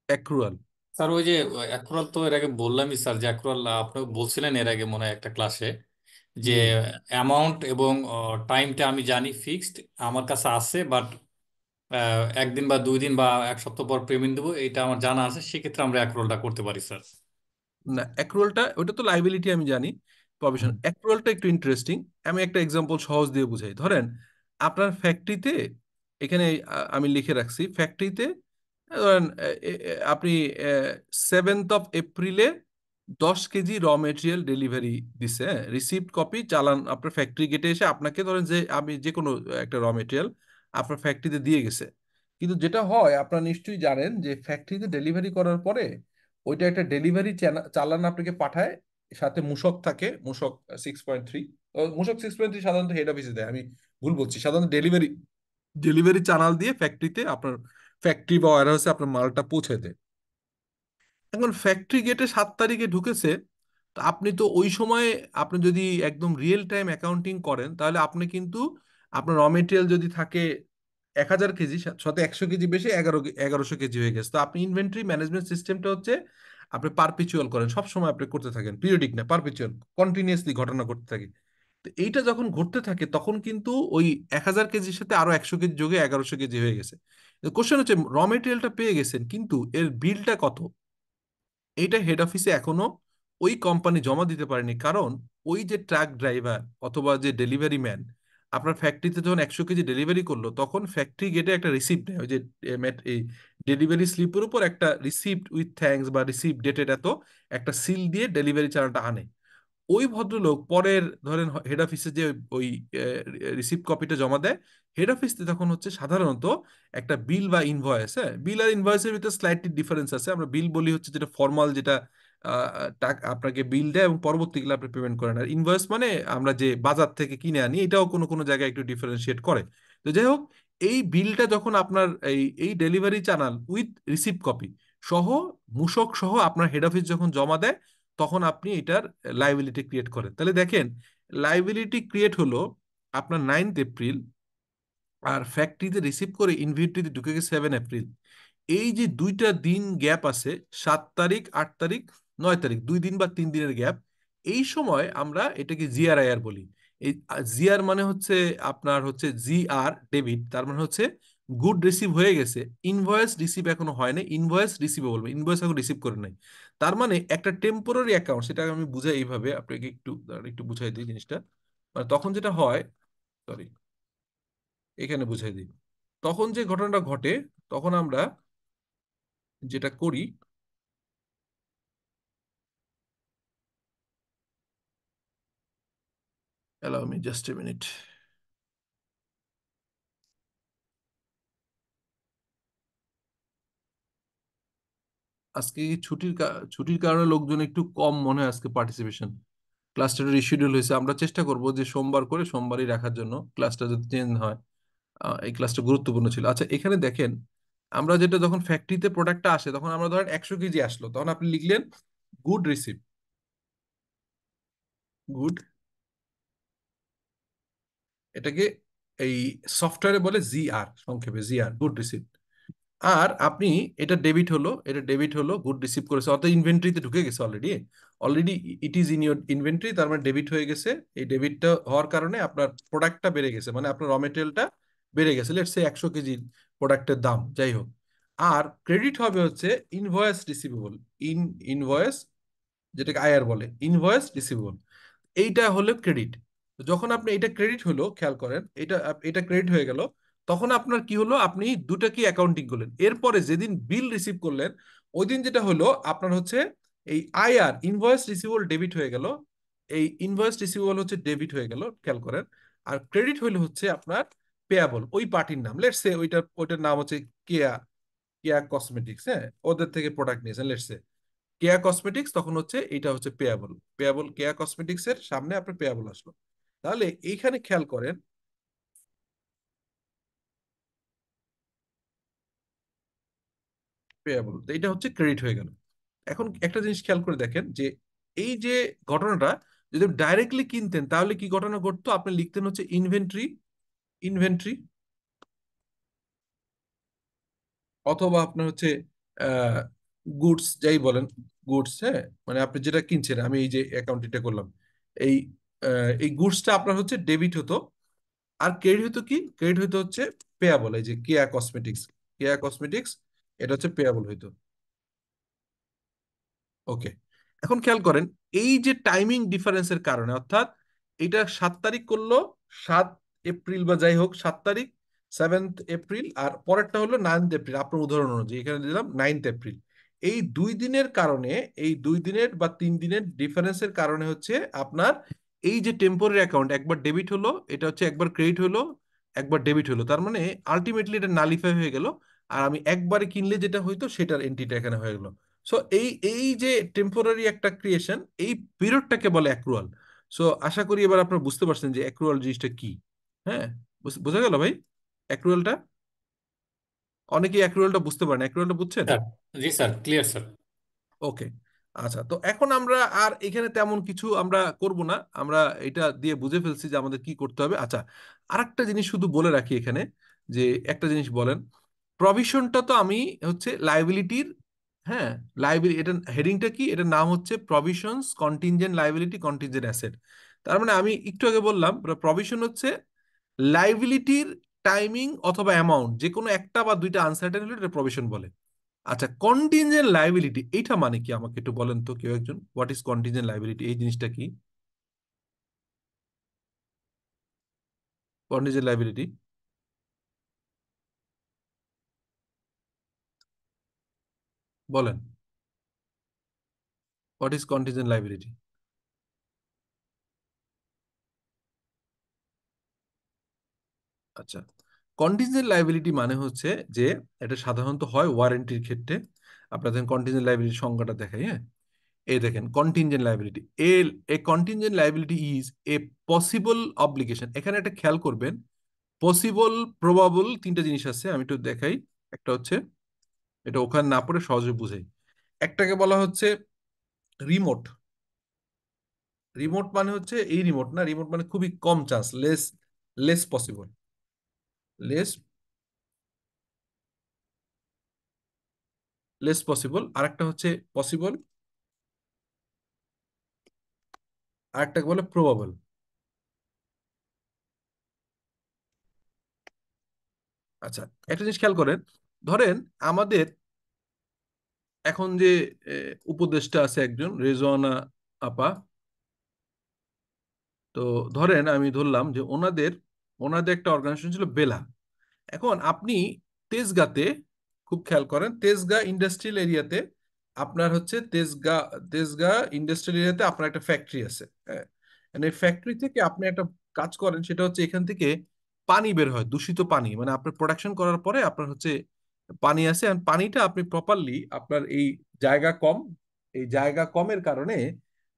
অ্যাক্রুয়াল। স্যার ওই যে অ্যাক্রুয়াল তো এর আগে বললামই স্যার, যে অ্যাক্রুয়াল আপনি বলছিলেন এর আগে মনে হয় একটা ক্লাসে, যে হুম। অ্যামাউন্ট এবং টাইমটা আমি জানি ফিক্সড আমার কাছে আছে, বাট 1 দিন বা 2 দিন বা 1 সপ্তাহ পর পেমেন্ট দেবো, এটা আমার জানা আছে, সেক্ষেত্রে আমরা অ্যাক্রুয়ালটা করতে পারি স্যার। না, অ্যাক্রুয়ালটা ওটা তো লাইবিলিটি আমি জানি, প্রভিশন। হুম। অ্যাক্রুয়ালটা একটু ইন্টারেস্টিং। আমি একটা এক্সাম্পল সহজ দিয়ে বুঝাই। ধরেন আপনার ফ্যাক্টরিতে, এখানে আমি লিখে রাখছি ফ্যাক্টরিতে, ধরেন আপনি 7 এপ্রিলে 10 কেজি র মেটেরিয়াল ডেলিভারি দিছে, রিসিভড কপি চালান আপনার ফ্যাক্টরি গেটে এসে আপনাকে, ধরেন যে আমি যে কোনো একটা র মেটেরিয়াল আপনার ফ্যাক্টরিতে দিয়ে গেছে। কিন্তু যেটা হয় আপনারা নিশ্চয়ই জানেন যে ফ্যাক্টরিতে ডেলিভারি করার পরে ওইটা একটা ডেলিভারি চালান আপনাকে পাঠায়, সাথে মূসক থাকে, মূসক 6.3। মূসক 6.3 সাধারণত হেড অফিসে দেয়, আমি ভুল বলছি, সাধারণত ডেলিভারি ডেলিভারি চ্যানেল দিয়ে ফ্যাক্টরিতে আপনার ফ্যাক্টরি বা ওয়্যারহাউসে আপনার মালটা পৌঁছে দেয়। এখন ফ্যাক্টরি গেটে 7 তারিখে ঢুকেছে, তো আপনি তো ওই সময় আপনি যদি একদম রিয়েল টাইম অ্যাকাউন্টিং করেন তাহলে আপনি কিন্তু আপনার র মেটেরিয়াল যদি থাকে 1000 কেজি, সাথে 100 কেজি বেশি 1100 কেজি হয়ে গেছে, তো আপনি ইনভেন্টরি ম্যানেজমেন্ট সিস্টেমটা হচ্ছে আপনি পারপিচুয়াল করেন, সব সময় আপনি করতে থাকেন, পিরিয়ডিক না, পারপিচুয়াল, কন্টিনিউয়াসলি ঘটনা ঘটতে থাকে। তো এইটা যখন ঘটতে থাকে তখন কিন্তু ওই 1000 কেজির সাথে আরো 100 কেজি যোগে 1100 কেজি হয়ে গেছে। কোশ্চেন হচ্ছে র মেটেরিয়ালটা পেয়ে গেছেন কিন্তু এর বিলটা কত, এইটা হেড অফিসে এখনো ওই কোম্পানি জমা দিতে পারেনি, কারণ ওই যে ট্রাক ড্রাইভার অথবা যে ডেলিভারি ম্যান আপনার ফ্যাক্টরিতে যখন 100 কেজি ডেলিভারি করলো তখন ফ্যাক্টরি গেটে একটা রিসিপ্ট নেয়, ওই যে এই ডেলিভারি স্লিপের উপর একটা রিসিপ্ট উইথ থ্যাঙ্কস বা রিসিপ্ট ডেটেড এত একটা সিল দিয়ে ডেলিভারি চালানটা আনে। ওই ভদ্রলোক পরের ধরেন হেড অফিসে যে ওই রিসিপ্ট কপিটা জমা দেয়, হেড অফিসে তখন হচ্ছে সাধারণত একটা বিল বা ইনভয়েস, হ্যাঁ বিল আর ইনভয়েসের ভিতরে স্লাইটলি ডিফারেন্স আছে, আমরা বিল বলি হচ্ছে যেটা ফর্মাল, যেটা টাকা আপনাকে বিল দেয় এবং পরবর্তীকালে আপনি পেমেন্ট করেন, আর ইনভয়েস মানে আমরা যে বাজার থেকে কিনে আনি, এটাও কোনো কোনো জায়গায় একটু ডিফারেন্সিয়েট করে। তো যাই হোক, এই বিলটা যখন আপনার এই এই delivery channel with receipt copy সহ, মূসক সহ আপনার হেড অফিস যখন জমা দেয় তখন আপনি এটার লাইবিলিটি ক্রিয়েট করেন। তাহলে দেখেন, লাইবিলিটি ক্রিয়েট হলো আপনার 9 এপ্রিল, আর ফ্যাক্টরিতে রিসিভ করে ইনভেন্টরিতে ঢুকে গেছে 7 এপ্রিল। এই যে 2টা দিন গ্যাপ আছে, 7 তারিখ 8 তারিখ 9 তারিখ, 2 দিন বা 3 দিনের গ্যাপ, এই সময় আমরা এটাকে জিআরআইআর বলি। এই জিআর মানে হচ্ছে আপনার হচ্ছে জিআর ডেবিট, তার মানে হচ্ছে গুড রিসিভ হয়ে গেছে, ইনভয়েস রিসিভ এখনো হয় না, ইনভয়েস রিসিভেবল, ইনভয়েস এখন রিসিভ করে নাই। তার মানে একটা টেম্পোরারি অ্যাকাউন্ট, সেটা আমি বুঝাই এইভাবে আপনাকে, একটু দাঁড়ান, একটু বুঝাই দিই জিনিসটা। মানে তখন যেটা হয়, সরি, এখানে বুঝাই দিই। তখন যে ঘটনাটা ঘটে, তখন আমরা যেটা করি, allow me just a minute. আজকে কি ছুটির কারণে লোকজন একটু কম মনে হয় আজকে পার্টিসিপেশন। ক্লাসটা রিশিডিউল হয়েছে, আমরা চেষ্টা করব যে সোমবার করে সোমবারই রাখার জন্য, ক্লাসটা যদি চেঞ্জ হয়। এই ক্লাসটা গুরুত্বপূর্ণ ছিল। আচ্ছা, এখানে দেখেন, আমরা যেটা যখন ফ্যাক্টরিতে প্রোডাক্টটা আসে, তখন আমরা ধরেন 100 কেজি আসলো, তখন আপনি লিখলেন গুড রিসিভ, গুড, এটাকে এই সফটওয়্যারে বলে জিআর, সংক্ষেপে জিআর, গুড রিসিভ। আর আপনি, এটা ডেবিট হলো, গুড রিসিভ করেছে, অর্থাৎ ইনভেন্টরিতে ঢুকে গেছে already. Already it is in your inventory, তার মানে ডেবিট হয়ে গেছে। এই ডেবিটটা হওয়ার কারণে আপনার প্রোডাক্টটা বেড়ে গেছে, মানে আপনার র মেটেরিয়ালটা বেড়ে গেছে, লেটস সে 100 কেজি প্রোডাক্টের দাম, যাই হোক। আর ক্রেডিট হবে হচ্ছে ইনভয়েস রিসিভেবল, ইনভয়েস, যেটাকে আইআর বলে, ইনভয়েস রিসিভেবল। এইটা হলো ক্রেডিট। যখন আপনি এটা ক্রেডিট হলো, খেয়াল করেন, এটা ক্রেডিট হয়ে গেল, তখন আপনার কি হলো, আপনি দুটা কি অ্যাকাউন্টিং করলেন। এরপরে যেদিন বিল রিসিভ করলেন, ওই দিন যেটা হলো আপনার হচ্ছে এই আইআর, ইনভয়েস রিসিভেবল, ডেবিট হয়ে গেল। এই ইনভয়েস রিসিভেবল হচ্ছে ডেবিট হয়ে গেল, খেয়াল করেন। আর ক্রেডিট হইলো হচ্ছে আপনার পেয়াবল, ওই পার্টির নাম, লেটস সে ওইটার নাম হচ্ছে কেয়া, কেয়া কসমেটিক্স, হ্যাঁ, ওদের থেকে প্রোডাক্ট নিয়েছেন লেটস সে কেয়া কসমেটিক্স, তখন হচ্ছে এটা হচ্ছে পেয়াবল, পেয়াবল কেয়া কসমেটিক্স এর সামনে আপনার পেয়াবল আসলো। তাহলে এইখানে খেয়াল করেন, পেয়াবল, এটা হচ্ছে ক্রেডিট হয়ে গেল। এখন একটা জিনিস খেয়াল করে দেখেন যে এই যে ঘটনাটা, যদি ডাইরেক্টলি কিনতেন তাহলে কি ঘটনা ঘটতো, আপনি লিখতেন হচ্ছে ইনভেন্টরি, ইনভেন্টরি, অথবা আপনার হচ্ছে গুডস, যাই বলেন, গুডস, হ্যাঁ, মানে আপনি যেটা কিনছেন, আমি এই যে অ্যাকাউন্টটা করলাম, এই এই গুডসটা আপনার হচ্ছে ডেবিট হতো। আর ক্রেডিট হতো কি, ক্রেডিট হইতো হচ্ছে পেয়াবল, এই যে কেয়া কসমেটিক্স, কেয়া কসমেটিক্স, এটা হচ্ছে পেয়াবল হইতো। ওকে, এখন খেয়াল করেন, এই যে টাইমিং ডিফারেন্সের কারণে, অর্থাৎ এটা 7 তারিখ করলো, 7 এপ্রিল বা যাই হোক, 7 তারিখ, 7th এপ্রিল, আর পরেরটা হলো 9th এপ্রিল, আপনার উদাহরণ অনুযায়ী এখানে দিলাম 9th এপ্রিল। এই 2 দিনের কারণে, এই 2 দিনের বা 3 দিনের ডিফারেন্সের কারণে হচ্ছে আপনার এই যে টেম্পোরারি অ্যাকাউন্ট একবার ডেবিট হলো, এটা হচ্ছে একবার ক্রেডিট হলো, একবার ডেবিট হলো, তার মানে আলটিমেটলি এটা নালিফাই হয়ে গেল। আর আমি একবারে কিনলে যেটা হইতো সেটার এন্ট্রিটা এখানে হয়ে গেল। সো এই এই যে টেম্পোরারি একটা ক্রিয়েশন, এই পিরিয়ডটাকে বলে অ্যাক্রুয়াল। সো আশা করি এবার আপনারা বুঝতে পারছেন যে অ্যাক্রুয়াল জিনিসটা কি। হ্যাঁ, বোঝা গেল ভাই অ্যাক্রুয়ালটা? অনেকেই অ্যাক্রুয়ালটা বুঝতে পারেন, অ্যাক্রুয়ালটা বুঝছেন? স্যার, জি স্যার, ক্লিয়ার স্যার। ওকে। আচ্ছা, তো এখন আমরা আর এখানে তেমন কিছু আমরা করব না, আমরা এটা দিয়ে বুঝে ফেলছি যে আমাদের কি করতে হবে। আচ্ছা, আরেকটা জিনিস শুধু বলে রাখি এখানে, যে একটা জিনিস বলেন, প্রভিশনটা তো আমি হচ্ছে লাইবিলিটির, হ্যাঁ, লাইবিলিটি, এটা হেডিংটা কি, এটার নাম হচ্ছে provisions, contingent liability, contingent asset. তার মানে আমি একটু আগে বললাম প্রভিশন হচ্ছে লাইবিলিটির টাইমিং অথবা অ্যামাউন্ট, যে কোনো একটা বা দুইটা আনসার্টেন হলে এটা প্রভিশন বলে। আচ্ছা, কন্টিনজেন্ট লাইবিলিটি এইটা মানে কি, আমাকে একটু বলেন তো কেউ একজন, হোয়াট ইজ কন্টিনজেন্ট লাইবিলিটি, এই জিনিসটা কি? কন্টিনজেন্ট লাইবিলিটি, বলেন, হোয়াট ইজ কন্টিনজেন্ট লাইবিলিটি? আচ্ছা, কন্টিনজেন্ট লাইবিলিটি মানে হচ্ছে যে এটা সাধারণত হয় ওয়ারেন্টির ক্ষেত্রে। আপনাদের কন্টিনজেন্ট লাইবিলিটির সংজ্ঞাটা দেখাই, হ্যাঁ। এই দেখেন contingent liability, A contingent liability is a possible obligation. এখানে একটা খেয়াল করবেন, পসিবল, প্রবাবল, তিনটা জিনিস আছে, আমি একটু দেখাই। একটা হচ্ছে, এটা ওখানে না পড়ে সহজে বুঝাই। একটাকে বলা হচ্ছে রিমোট। রিমোট মানে হচ্ছে এই রিমোট না, রিমোট মানে খুবই কম chance, less, less possible, less, less possible. আরেকটা হচ্ছে পসিবল, আরেকটাকে বলে প্রবাবল। আচ্ছা, একটা জিনিস খেয়াল করেন, ধরেন আমাদের এখন যে উপদেষ্টা আছে একজন, রেজওয়ানা আপা, তো ধরেন আমি ধরলাম যে ওনাদের ওনাদের একটা অর্গানাইজেশন ছিল বেলা। এখন আপনি তেজগাঁতে, খুব খেয়াল করেন, তেজগাঁ ইন্ডাস্ট্রিয়াল এরিয়াতে আপনার হচ্ছে তেজগাঁ, তেজগাঁ ইন্ডাস্ট্রিয়াল এরিয়াতে আপনার একটা ফ্যাক্টরি আছে। হ্যাঁ, এই ফ্যাক্টরি থেকে আপনি একটা কাজ করেন, সেটা হচ্ছে এখান থেকে পানি বের হয়, দূষিত পানি, মানে আপনার প্রোডাকশন করার পরে আপনার হচ্ছে পানি আছে, আর পানিটা আপনি প্রপারলি, আপনার এই জায়গা কম, এই জায়গা কমের কারণে,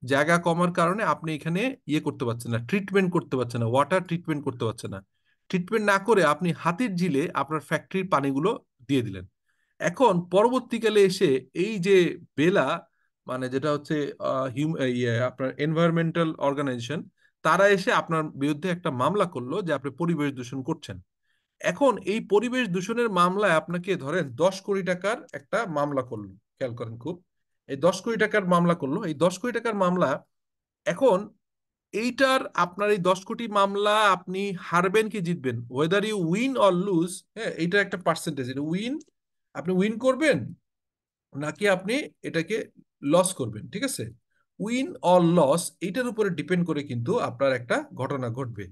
জায়গা কমার কারণে আপনি এখানে ইয়ে করতে পারছেন না, ট্রিটমেন্ট করতে পারছেন না, ওয়াটার ট্রিটমেন্ট করতে পারছেন না। ট্রিটমেন্ট না করে আপনি হাতির ঝিলে আপনার ফ্যাক্টরির পানিগুলো দিয়ে দিলেন। এখন পরবর্তীকালে এসে এই যে বেলা, মানে যেটা হচ্ছে আপনার এনভায়রনমেন্টাল অর্গানাইজেশন, তারা এসে আপনার বিরুদ্ধে একটা মামলা করলো যে আপনি পরিবেশ দূষণ করছেন। এখন এই পরিবেশ দূষণের মামলায় আপনাকে ধরেন 10 কোটি টাকার একটা মামলা করলো, খেয়াল করেন খুব, এই 10 কোটি টাকার মামলা করলো, এই 10 কোটি টাকার মামলা। এখন এইটার আপনার এই 10 কোটি মামলা আপনি হারবেন কি জিতবেন, whether you win or lose, হ্যাঁ, এইটার একটা পার্সেন্টেজ, এটা উইন, আপনি উইন করবেন নাকি আপনি এটাকে লস করবেন, ঠিক আছে? উইন অর লস, এইটার উপরে ডিপেন্ড করে কিন্তু আপনার একটা ঘটনা ঘটবে।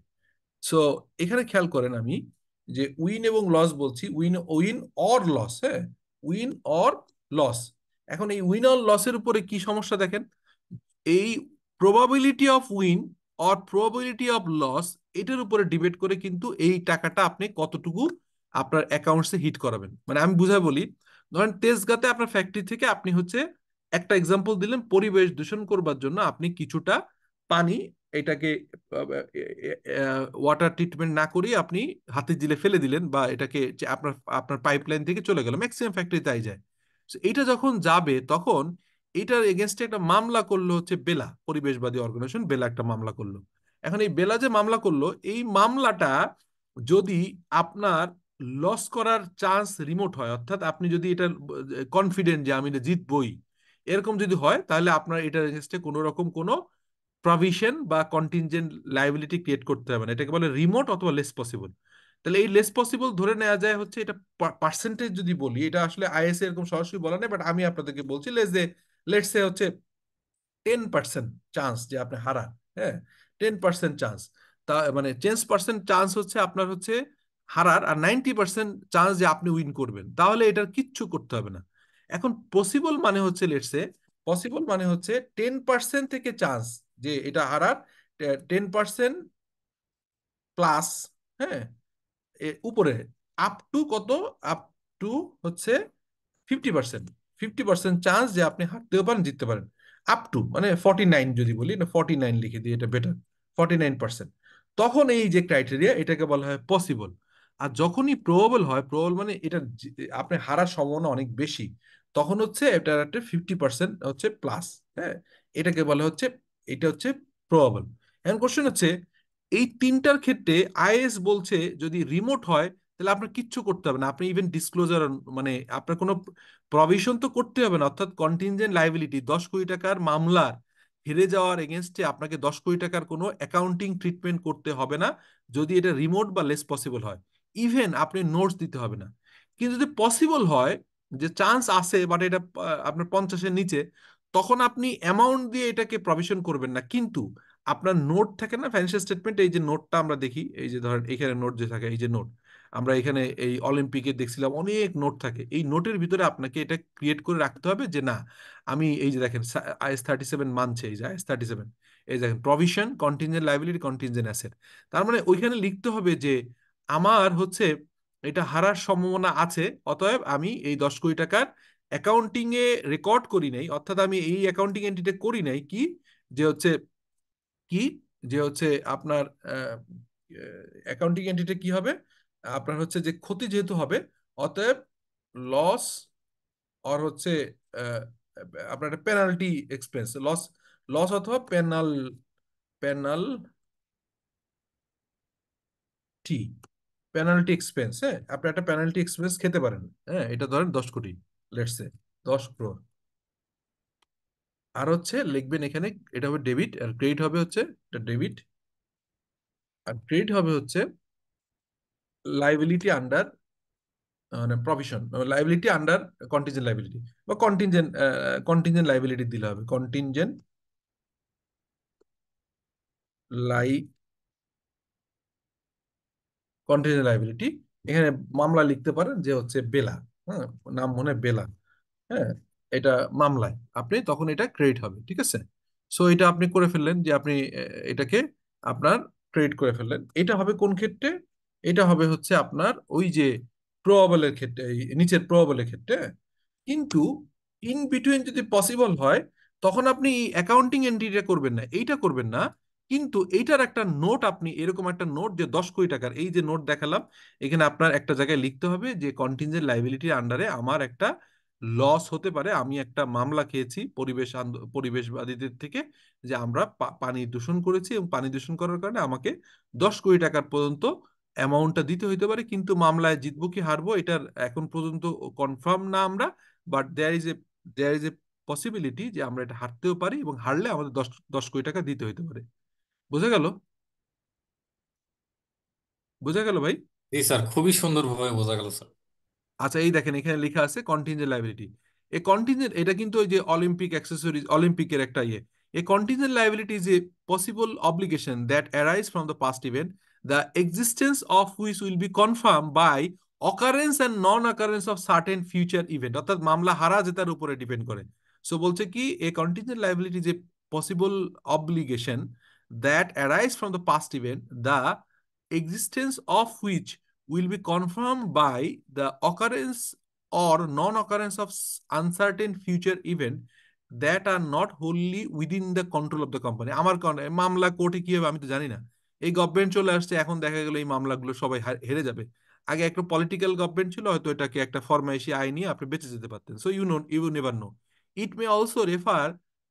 সো এখানে খেয়াল করেন, আমি যে উইন এবং লস বলছি, উইন উইন অর লস, হ্যাঁ, উইন অর লস। এখন এই উইন অর লসের উপরে কি সমস্যা দেখেন, এই probability of win or probability of loss, এটার উপরে ডিবেট করে কিন্তু এই টাকাটা আপনি কতটুকু আপনার অ্যাকাউন্টসে হিট করাবেন। মানে আমি বুঝাই বলি, ধরেন তেজগাঁতে আপনার ফ্যাক্টরি থেকে আপনি হচ্ছে একটা এক্সাম্পল দিলেন, পরিবেশ দূষণ করবার জন্য আপনি কিছুটা পানি, এটাকে ওয়াটার ট্রিটমেন্ট না করে আপনি হাতের জিলে ফেলে দিলেন, বা এটাকে যে আপনার আপনার পাইপলাইন থেকে চলে গেল, ম্যাক্সিমাম ফ্যাক্টরি তাই যায়। So এটা যখন যাবে তখন এটার এগেনস্টে একটা মামলা করলো হচ্ছে বেলা, পরিবেশবাদী অর্গানাইজেশন বেলা একটা মামলা করলো। এখন এই বেলা যে মামলা করলো, এই মামলাটা যদি আপনার লস করার চান্স রিমোট হয়, অর্থাৎ আপনি যদি এটা কনফিডেন্ট যে আমি এটা জিতবই, এরকম যদি হয়, তাহলে আপনার এটার এগেনস্টে কোনো রকম কোনো প্রভিশন বা কন্টিনজেন্ট লাইবিলিটি ক্রিয়েট করতে হবে না, এটাকে বলে রিমোট অথবা লেস পসিবল। তাহলে এই লেস পসিবল ধরে নেওয়া যায় হচ্ছে, এটা পার্সেন্টেজ যদি বলি, এটা আসলে আইএস এরকম সরাসরি বলা নেই, বাট আমি আপনাদেরকে বলছি, লেটস সে হচ্ছে 10% চান্স যে আপনি হারান। হ্যাঁ, 10% চান্স, তা মানে 10% চান্স হচ্ছে আপনার হচ্ছে হারার, আর 90% চান্স যে আপনি উইন করবেন, তাহলে এটার কিচ্ছু করতে হবে না। এখন পসিবল মানে হচ্ছে, লেটসে পসিবল মানে হচ্ছে 10% থেকে চান্স যে এটা হারার, 10% প্লাস, হ্যাঁ, উপরে, আপ টু কত, আপ টু হচ্ছে 50%, 50% চান্স যে আপনি হারতেও পারেন, জিততে পারেন। আপ টু মানে 49, যদি বলি না 49 লিখে দিই, এটা বেটার, 49%। তখন এই যে ক্রাইটেরিয়া, এটাকে বলা হয় পসিবল। আর যখনই প্রবাবল হয়, প্রবাবল মানে এটা আপনি হারার সম্ভাবনা অনেক বেশি, তখন হচ্ছে এটা একটা 50% হচ্ছে প্লাস। হ্যাঁ, এটাকে বলা হচ্ছে, এটা হচ্ছে প্রবাবল। এখন কোশ্চেন হচ্ছে, এই তিনটার ক্ষেত্রে আইএস বলছে যদি রিমোট হয়, তাহলে আপনার কিচ্ছু করতে হবে না, আপনি ইভেন ডিসক্লোজার, মানে আপনার কোনো প্রভিশন তো করতে হবে না, অর্থাৎ কন্টিনজেন্ট লাইবিলিটি 10 কোটি টাকার মামলার হেরে যাওয়ার এগেনস্টে আপনাকে 10 কোটি টাকার কোনো অ্যাকাউন্টিং ট্রিটমেন্ট করতে হবে না, যদি এটা রিমোট বা লেস পসিবল হয়। ইভেন আপনি নোটস দিতে হবে না। কিন্তু যদি পসিবল হয়, যে চান্স আছে বাট এটা আপনার 50-এর নিচে, তখন আপনি অ্যামাউন্ট দিয়ে এটাকে প্রভিশন করবেন না, কিন্তু আপনার নোট থাকে না ফাইন্যান্সিয়াল স্টেটমেন্ট, এই যে নোটটা আমরা দেখি, এই যে ধরেন এখানে নোট যে থাকে, এই যে নোট, আমরা এখানে এই অলিম্পিকে দেখছিলাম অনেক নোট থাকে, এই নোটের ভিতরে আপনাকে এটা ক্রিয়েট করে রাখতে হবে যে না, আমি এই যে দেখেন IS-37 মানছে, এই যে IS-37, এই দেখেন provision, contingent liability, contingent asset. তার মানে ওইখানে লিখতে হবে যে আমার হচ্ছে এটা হারার সম্ভাবনা আছে, অতএব আমি এই 10 কোটি টাকার অ্যাকাউন্টিং এ রেকর্ড করি নাই, অর্থাৎ আমি এই অ্যাকাউন্টিং এন্ট্রিটা করি নাই কি, যে হচ্ছে কি, যে হচ্ছে আপনার অ্যাকাউন্টিং এন্ট্রিটা কি হবে, আপনার হচ্ছে যে ক্ষতি যেহেতু হবে, অতএব লস, আর হচ্ছে আহ, আপনার একটা পেনাল্টি এক্সপেন্স, লস, লস অথবা পেনাল্টি, পেনাল্টি এক্সপেন্স, হ্যাঁ, আপনি একটা পেনাল্টি এক্সপেন্স খেতে পারেন। হ্যাঁ, এটা ধরেন 10 কোটি, লেটস সে 10 crore। আর হচ্ছে লিখবেন এখানে, এটা হবে ডেবিট, আর ক্রেডিট হবে হচ্ছে, এটা ডেবিট, আর ক্রেডিট হবে হচ্ছে লাইবিলিটি আন্ডার, মানে provision, liability under contingent liability, বা কন্টিনজেন্ট লাইবিলিটি দিলে হবে, লাই কন্টিনজেন্ট লাইবিলিটি। এখানে মামলা লিখতে পারেন যে হচ্ছে বেলা। হ্যাঁ, নাম মনে হয় বেলা। হ্যাঁ, এটা মামলায় আপনি তখন এটা ক্রেডিট হবে, ঠিক আছে। সো এটা আপনি করে ফেললেন যে আপনি এটাকে আপনার ক্রেডিট করে ফেললেন। এটা হবে কোন ক্ষেত্রে? এটা হবে হচ্ছে আপনার ওই যে প্রবাবলের ক্ষেত্রে, এই নিচের প্রবাবলের ক্ষেত্রে। কিন্তু ইন বিটুইন যদি পসিবল হয়, তখন আপনি অ্যাকাউন্টিং এন্ট্রিটা করবেন না, এইটা করবেন না। কিন্তু এইটার একটা নোট, আপনি এরকম একটা নোট যে 10 কোটি টাকার এই যে নোট দেখালাম, এখানে আপনার একটা জায়গায় লিখতে হবে যে কন্টিনজেন্ট লাইবিলিটির আন্ডারে আমার একটা লস হতে পারে। আমি একটা মামলা খেয়েছি পরিবেশবাদীদের থেকে, যে আমরা পানি দূষণ করেছি এবং পানি দূষণ করার কারণে আমাকে 10 কোটি টাকার পর্যন্ত অ্যামাউন্টটা দিতে হইতে পারে। কিন্তু মামলায় জিতবো কি হারবো এটার এখন পর্যন্ত কনফার্ম না আমরা। But there is a possibility যে আমরা এটা হারতেও পারি, এবং হারলে আমাদের দশ দশ কোটি টাকা দিতে হইতে পারে। বোঝা গেল? বোঝা গেল ভাই? জি স্যার, খুবই সুন্দরভাবে বোঝা গেল স্যার। আচ্ছা, এই দেখেন এখানে লেখা আছে কন্টিনজেন্ট লাইবিলিটি। এই কন্টিনজেন্ট এটা কিন্তু ওই যে অলিম্পিক অ্যাক্সেসরিজ, অলিম্পিকের একটা ইয়ে। A contingent liability is a possible obligation that arise from the past event, the existence of which will be confirm by occurrence and non occurrence of certain future event. অর্থাৎ মামলা হারা জেতার উপরে depend করে। So বলছে কি, a contingent liability is a possible obligation that arise from the past event, the existence of which will be confirmed by the occurrence or non-occurrence of uncertain future event that are not wholly within the control of the company। আমার কারণে মামলা কোর্টে কি হবে আমি তো জানি না। এই গভর্নমেন্ট চলে আসছে, এখন দেখা গেল এই মামলাগুলো সবাই হেরে যাবে। আগে একটা পলিটিক্যাল গভর্নমেন্ট ছিল, হয়তো এটাকে একটা ফরমাইশি আইন নিয়ে আপনি বেঁচে যেতে পারতেন। So you never know. It may also refer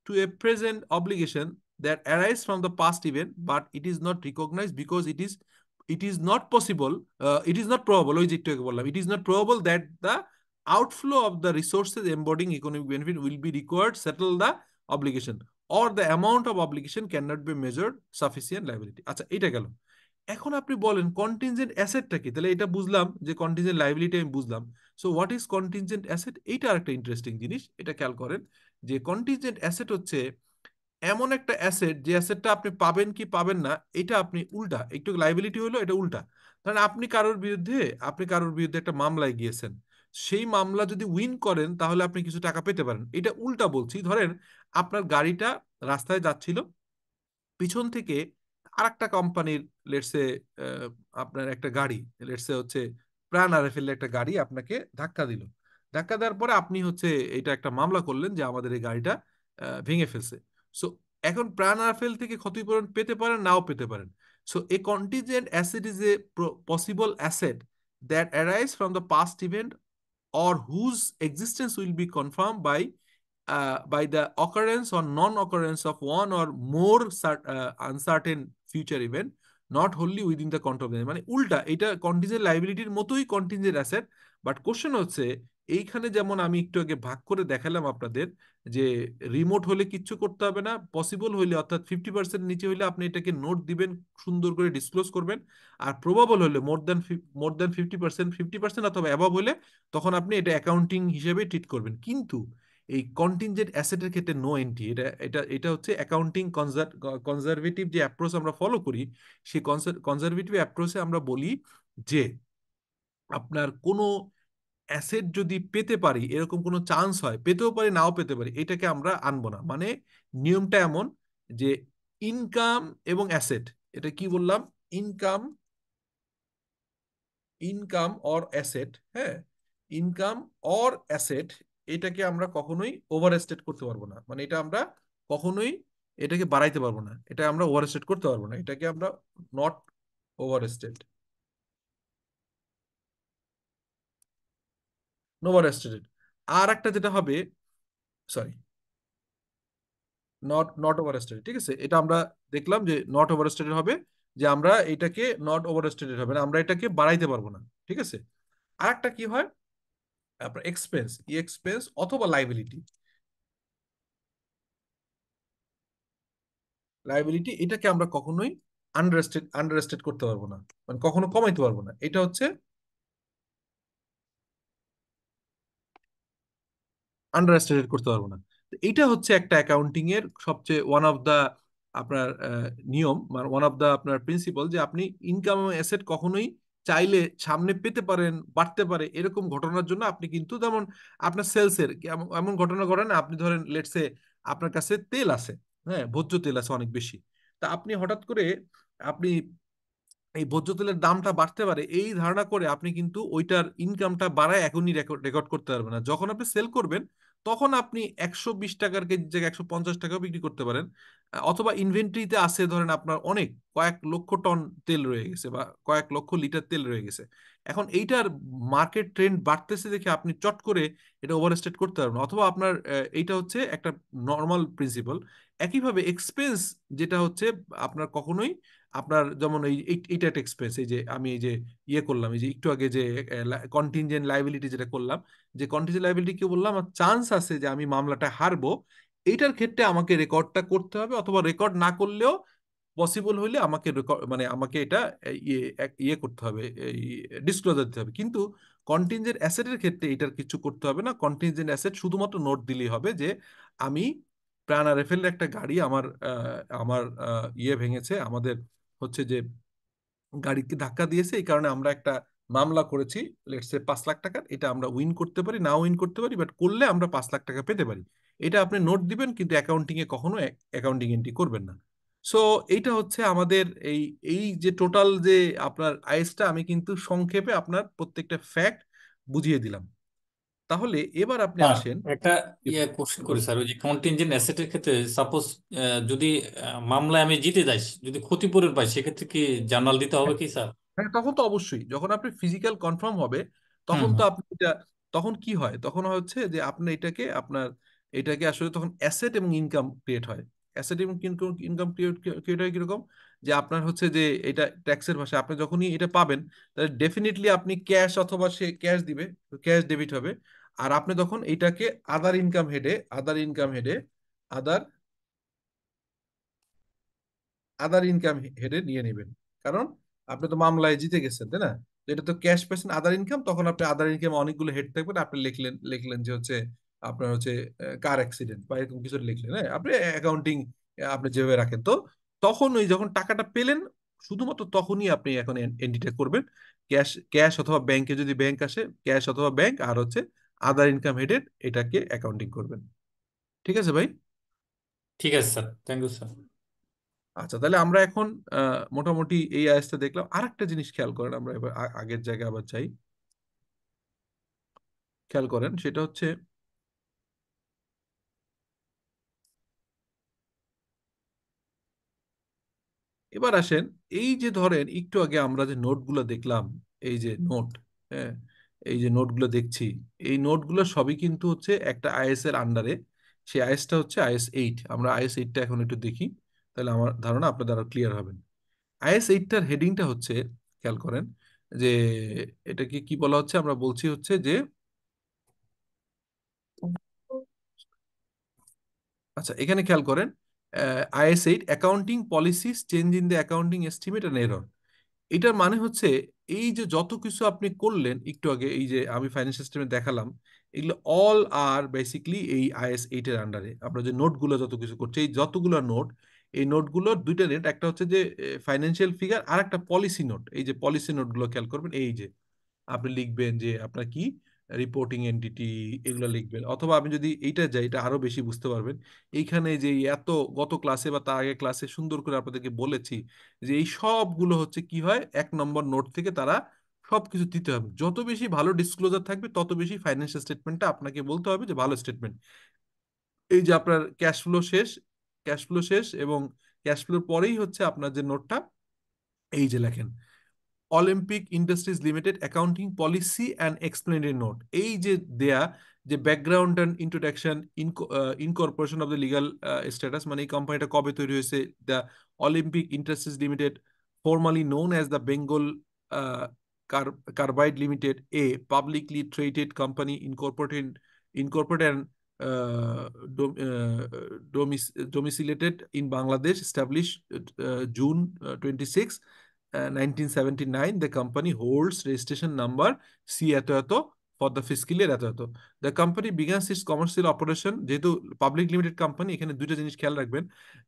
to a present obligation that arise from the past event, but it is not recognized because it is not probable, ওই যে একটু আগে বললাম, it is not probable that the outflow of the resources embodying economic benefit will be required settle the obligation, or the amount of obligation cannot be measured sufficient liability। আচ্ছা, এটা গেল। এখন আপনি বলেন কন্টিনজেন্ট অ্যাসেটটা কি? তাহলে এটা বুঝলাম যে কন্টিনজেন্ট লাইবিলিটি আমি বুঝলাম। So what is contingent asset? এইটা আরেকটা ইন্টারেস্টিং জিনিস, এটা খেয়াল করেন। যে কন্টিনজেন্ট অ্যাসেট হচ্ছে এমন একটা অ্যাসেট যে অ্যাসেটটা আপনি পাবেন কি পাবেন না, এটা আপনি উল্টা, একটু লাইবিলিটি হলো এটা উল্টা। কারণ আপনি কারোর বিরুদ্ধে একটা মামলায় গিয়েছেন, সেই মামলা যদি উইন করেন তাহলে আপনি কিছু টাকা পেতে পারেন। এটা উল্টা বলছি। ধরেন আপনার গাড়িটা রাস্তায় যাচ্ছিল, পিছন থেকে আরেকটা কোম্পানির লেটসে আপনার একটা গাড়ি, লেটসে হচ্ছে প্রাণ আরএফএল একটা গাড়ি আপনাকে ধাক্কা দিল। ধাক্কা দেওয়ার পরে আপনি হচ্ছে এটা একটা মামলা করলেন যে আমাদের এই গাড়িটা ভেঙে ফেলছে। সো এখন প্রাণ আরএফএল থেকে ক্ষতিপূরণ পেতে পারেন, নাও পেতে পারেন। So A contingent asset is a possible asset that arise from the past event or whose existence will be confirmed by the occurrence or non-occurrence of one or more uncertain future event not wholly within the control of the, মানে উল্টা, এটা contingent লাইবিলিটির মতোই contingent asset. But question হচ্ছে, এইখানে যেমন আমি একটু আগে ভাগ করে দেখালাম আপনাদের, যে রিমোট হলে কিচ্ছু করতে হবে না, পসিবল হইলে অর্থাৎ 50% নিচে হইলে আপনি এটাকে নোট দিবেন, সুন্দর করে ডিসক্লোজ করবেন। আর প্রবাবল হলে মোর দ্যান 50%, 50% অথবা অ্যাবভ হলে তখন আপনি এটা অ্যাকাউন্টিং হিসেবে ট্রিট করবেন। কিন্তু এই কন্টিনজেন্ট অ্যাসেটের ক্ষেত্রে নো এন্ট্রি। এটা এটা এটা হচ্ছে অ্যাকাউন্টিং কনজারভেটিভ যে অ্যাপ্রোচ আমরা ফলো করি, সেই কনজারভেটিভ অ্যাপ্রোচে আমরা বলি যে আপনার কোনো অ্যাসেট যদি পেতে পারি, এরকম কোনো চান্স হয়, পেতেও পারি নাও পেতে পারি, এটাকে আমরা আনবো না। মানে নিয়মটা এমন যে ইনকাম এবং অ্যাসেট, এটা কি বললাম, ইনকাম, ইনকাম অর অ্যাসেট, হ্যাঁ, ইনকাম অর অ্যাসেট, এটাকে আমরা কখনোই ওভার এস্টেট করতে পারবো না। মানে এটা আমরা কখনোই এটাকে বাড়াইতে পারবো না, এটা আমরা ওভার এস্টেট করতে পারবো না, এটাকে আমরা নট ওভার এস্টেট, ওভার এস্টেটেড। আর একটা যেটা হবে, সরি, নট নট ওভার এস্টেটেড, ঠিক আছে। এটা আমরা দেখলাম যে নট ওভার এস্টেটেড হবে, যে আমরা এটাকে নট ওভার এস্টেটেড হবে না, আমরা এটাকে বাড়াইতে পারবো না, ঠিক আছে। আর একটা কি হয়, আপনার এক্সপেন্স, ই এক্সপেন্স অথবা লাইবিলিটি, লাইবিলিটি এটাকে আমরা কখনোই আন্ডার এস্টেট করতে পারবো না, মানে কখনো কমাইতে পারবো না। এটা হচ্ছে আন্ডার এস্টিমেট করতে পারবো না। তো এইটা হচ্ছে একটা অ্যাকাউন্টিং এর সবচেয়ে ওয়ান অফ দা আপনার নিয়ম, মানে ওয়ান অফ দা আপনার প্রিন্সিপাল, যে আপনি ইনকাম এবং অ্যাসেট কখনোই চাইলে সামনে পেতে পারেন, বাড়তে পারে, এরকম ঘটনার জন্য আপনি কিন্তু, যেমন আপনার সেলসের এমন এমন ঘটনা ঘটে না, আপনি ধরেন লেটসে আপনার কাছে তেল আছে, হ্যাঁ, ভোজ্য তেল আছে অনেক বেশি, তা আপনি হঠাৎ করে আপনি এই ভোজ্য তেলের দামটা বাড়তে পারে এই ধারণা করে আপনি কিন্তু ওইটার ইনকামটা বাড়ায় এখনই রেকর্ড রেকর্ড করতে পারবেন না। যখন আপনি সেল করবেন তখন আপনি 120 টাকার কেজি জায়গায় 150 টাকাও বিক্রি করতে পারেন। অথবা ইনভেন্টরিতে আছে ধরেন আপনার অনেক কয়েক লক্ষ টন তেল রয়ে গেছে বা কয়েক লক্ষ লিটার তেল রয়ে গেছে। এখন এইটার মার্কেট ট্রেন্ড বাড়তেছে দেখে আপনি চট করে এটা ওভারস্টেট করতে পারবেন না। অথবা আপনার এইটা হচ্ছে একটা নর্মাল প্রিন্সিপাল। একইভাবে এক্সপেন্স যেটা হচ্ছে আপনার কখনোই আপনার যেমন এইটা একটা এক্সপেন্স, এই যে আমি এই যে ইয়ে করলাম, এই যে একটু আগে যে কন্টিনজেন্ট লাইবিলিটি যেটা করলাম, যে কন্টিনজেন্ট লাইবিলিটি কি বললাম, আমার চান্স আছে যে আমি মামলাটা হারবো, এইটার ক্ষেত্রে আমাকে রেকর্ডটা করতে হবে, অথবা রেকর্ড না করলেও পসিবল হইলে আমাকে মানে আমাকে এটা ইয়ে ইয়ে করতে হবে, ডিসক্লোজার দিতে হবে। কিন্তু কন্টিনজেন্ট অ্যাসেটের ক্ষেত্রে এটার কিছু করতে হবে না। কন্টিনজেন্ট অ্যাসেট শুধুমাত্র নোট দিলেই হবে যে আমি প্রাণ আর রেফেলের একটা গাড়ি আমার আমার ইয়ে ভেঙেছে, আমাদের হচ্ছে যে গাড়িকে ধাক্কা দিয়েছে, এই কারণে আমরা একটা মামলা করেছি, লেটস সে 5 লাখ টাকার, এটা আমরা উইন করতে পারি, না উইন করতে পারি, বাট করলে আমরা 5 লাখ টাকা পেতে পারি। এটা আপনি নোট দিবেন, কিন্তু অ্যাকাউন্টিং এ কখনো অ্যাকাউন্টিং এন্ট্রি করবেন না। সো এইটা হচ্ছে আমাদের এই এই যে টোটাল যে আপনার আইএসটা, আমি কিন্তু সংক্ষেপে আপনার প্রত্যেকটা ফ্যাক্ট বুঝিয়ে দিলাম। তাহলে এবার আপনি স্যার, আসেন। একটা কোশ্চেন করি স্যার, ওই যে কন্টিনজেন্ট অ্যাসেটের ক্ষেত্রে সাপোজ যদি মামলায় আমি জিতে যাই, যদি ক্ষতিপূরণ পাই, সেক্ষেত্রে কি জার্নাল দিতে হবে কি স্যার? হ্যাঁ, তখন তো অবশ্যই, যখন আপনি ফিজিক্যাল কনফার্ম হবে হুম তখন তো হুম। আপনি এটা, তখন কি হয়, তখন হচ্ছে যে আপনি এটাকে আপনার এটাকে আসলে তখন অ্যাসেট এবং ইনকাম ক্রিয়েট হয়। অ্যাসেট এবং ইনকাম ক্রিয়েট ক্রিয়েট হয় কিরকম, যে আপনার হচ্ছে যে এটা ট্যাক্সের ভাষায় আপনি যখনই এটা পাবেন, তাহলে ডেফিনেটলি আপনি ক্যাশ অথবা সে ক্যাশ দিবে, ক্যাশ ডেবিট হবে। আর আপনি তখন এটাকে আদার আদার ইনকাম হেডে নিয়ে নেবেন। কারণ আপনি তো মামলায় জিতে গেছেন, তাই না? তো এটা তো ক্যাশ পেয়েছেন আদার ইনকাম, তখন আপনি আদার ইনকাম অনেকগুলো হেড থাকবেন, আপনি লিখলেন লিখলেন যে হচ্ছে আপনার হচ্ছে কার অ্যাক্সিডেন্ট বা এরকম কিছু লিখলেন, হ্যাঁ, আপনি অ্যাকাউন্টিং আপনি যেভাবে রাখেন, তো তখন ওই যখন টাকাটা পেলেন শুধুমাত্র তখনই আপনি এখন এন্ট্রিটা করবেন। ক্যাশ ক্যাশ অথবা ব্যাংকে যদি ব্যাংক আসে, ক্যাশ অথবা ব্যাংক, আর হচ্ছে আদার ইনকাম হেডেড এটাকে অ্যাকাউন্টিং করবেন। ঠিক আছে ভাই? ঠিক আছে স্যার, থ্যাংক ইউ স্যার। আচ্ছা, তাহলে আমরা এখন মোটামুটি এই আইএসটা দেখলাম। আরেকটা জিনিস খেয়াল করেন, আমরা এবার আগের জায়গায় আবার যাই। খেয়াল করেন সেটা হচ্ছে, এবার আসেন, এই যে ধরেন একটু আগে আমরা যে নোটগুলো দেখলাম, এই যে নোট, হ্যাঁ, এই যে নোটগুলো দেখছি, এই নোটগুলো সবই কিন্তু হচ্ছে একটা আইএস এর আন্ডারে। সেই আইএসটা হচ্ছে IS 8। আমরা IS 8টা এখন একটু দেখি, তাহলে আমার ধারণা আপনাদের আরো ক্লিয়ার হবেন। IS 8টার হেডিংটা হচ্ছে, খেয়াল করেন যে এটাকে কি বলা হচ্ছে, আমরা বলছি হচ্ছে যে, আচ্ছা এখানে খেয়াল করেন, IS 8 accounting policies change in the accounting estimate and error. এটার মানে হচ্ছে এই যে যত কিছু আপনি করলেন একটু আগে, এই যে আমি ফাইন্যান্সিয়াল স্টেটমেন্ট দেখালাম, এগুলো অল আর বেসিকলি এই IS 8-এর আন্ডারে। আমরা যে নোটগুলো যত কিছু করছি, এই যতগুলো নোট, এই নোটগুলোর দুইটা নোট, একটা হচ্ছে যে ফাইন্যান্সিয়াল ফিগার, আর একটা পলিসি নোট। এই যে পলিসি নোটগুলো খেয়াল করবেন, এই যে আপনি লিখবেন যে আপনার কি রিপোর্টিং এন্টিটি, এগুলো লিখবেন। অথবা আপনি যদি এইটা যাই, এটা আরো বেশি বুঝতে পারবেন। এইখানে যে এত গত ক্লাসে বা তার আগে ক্লাসে সুন্দর করে আপনাদেরকে বলেছি যে এই সবগুলো হচ্ছে কি হয়, 1 নম্বর নোট থেকে তারা সবকিছু দিতে হবে। যত বেশি ভালো ডিসক্লোজার থাকবে তত বেশি ফাইন্যান্সিয়াল স্টেটমেন্টটা আপনাকে বলতে হবে যে ভালো স্টেটমেন্ট। এই যে আপনার ক্যাশ ফ্লো শেষ, ক্যাশ ফ্লো শেষ, এবং ক্যাশ ফ্লোর পরেই হচ্ছে আপনার যে নোটটা, এই যে লেখেন Olympic industries limited accounting policy and explanatory note. এই যে দেয়া যে background and introduction, incorporation of the legal status, মানে এই কোম্পানিটা কবে তৈরি হয়েছে, the Olympic industries limited formally known as the Bengal carbide limited, A publicly traded company Incorporated and domiciliated in Bangladesh, established June 26, 1979. The company holds registration number C এত এত for the fiscal year এত এত। The company begins its commercial operation, যেহেতু public limited company, এখানে দুইটা জিনিস খেয়াল রাখবেন,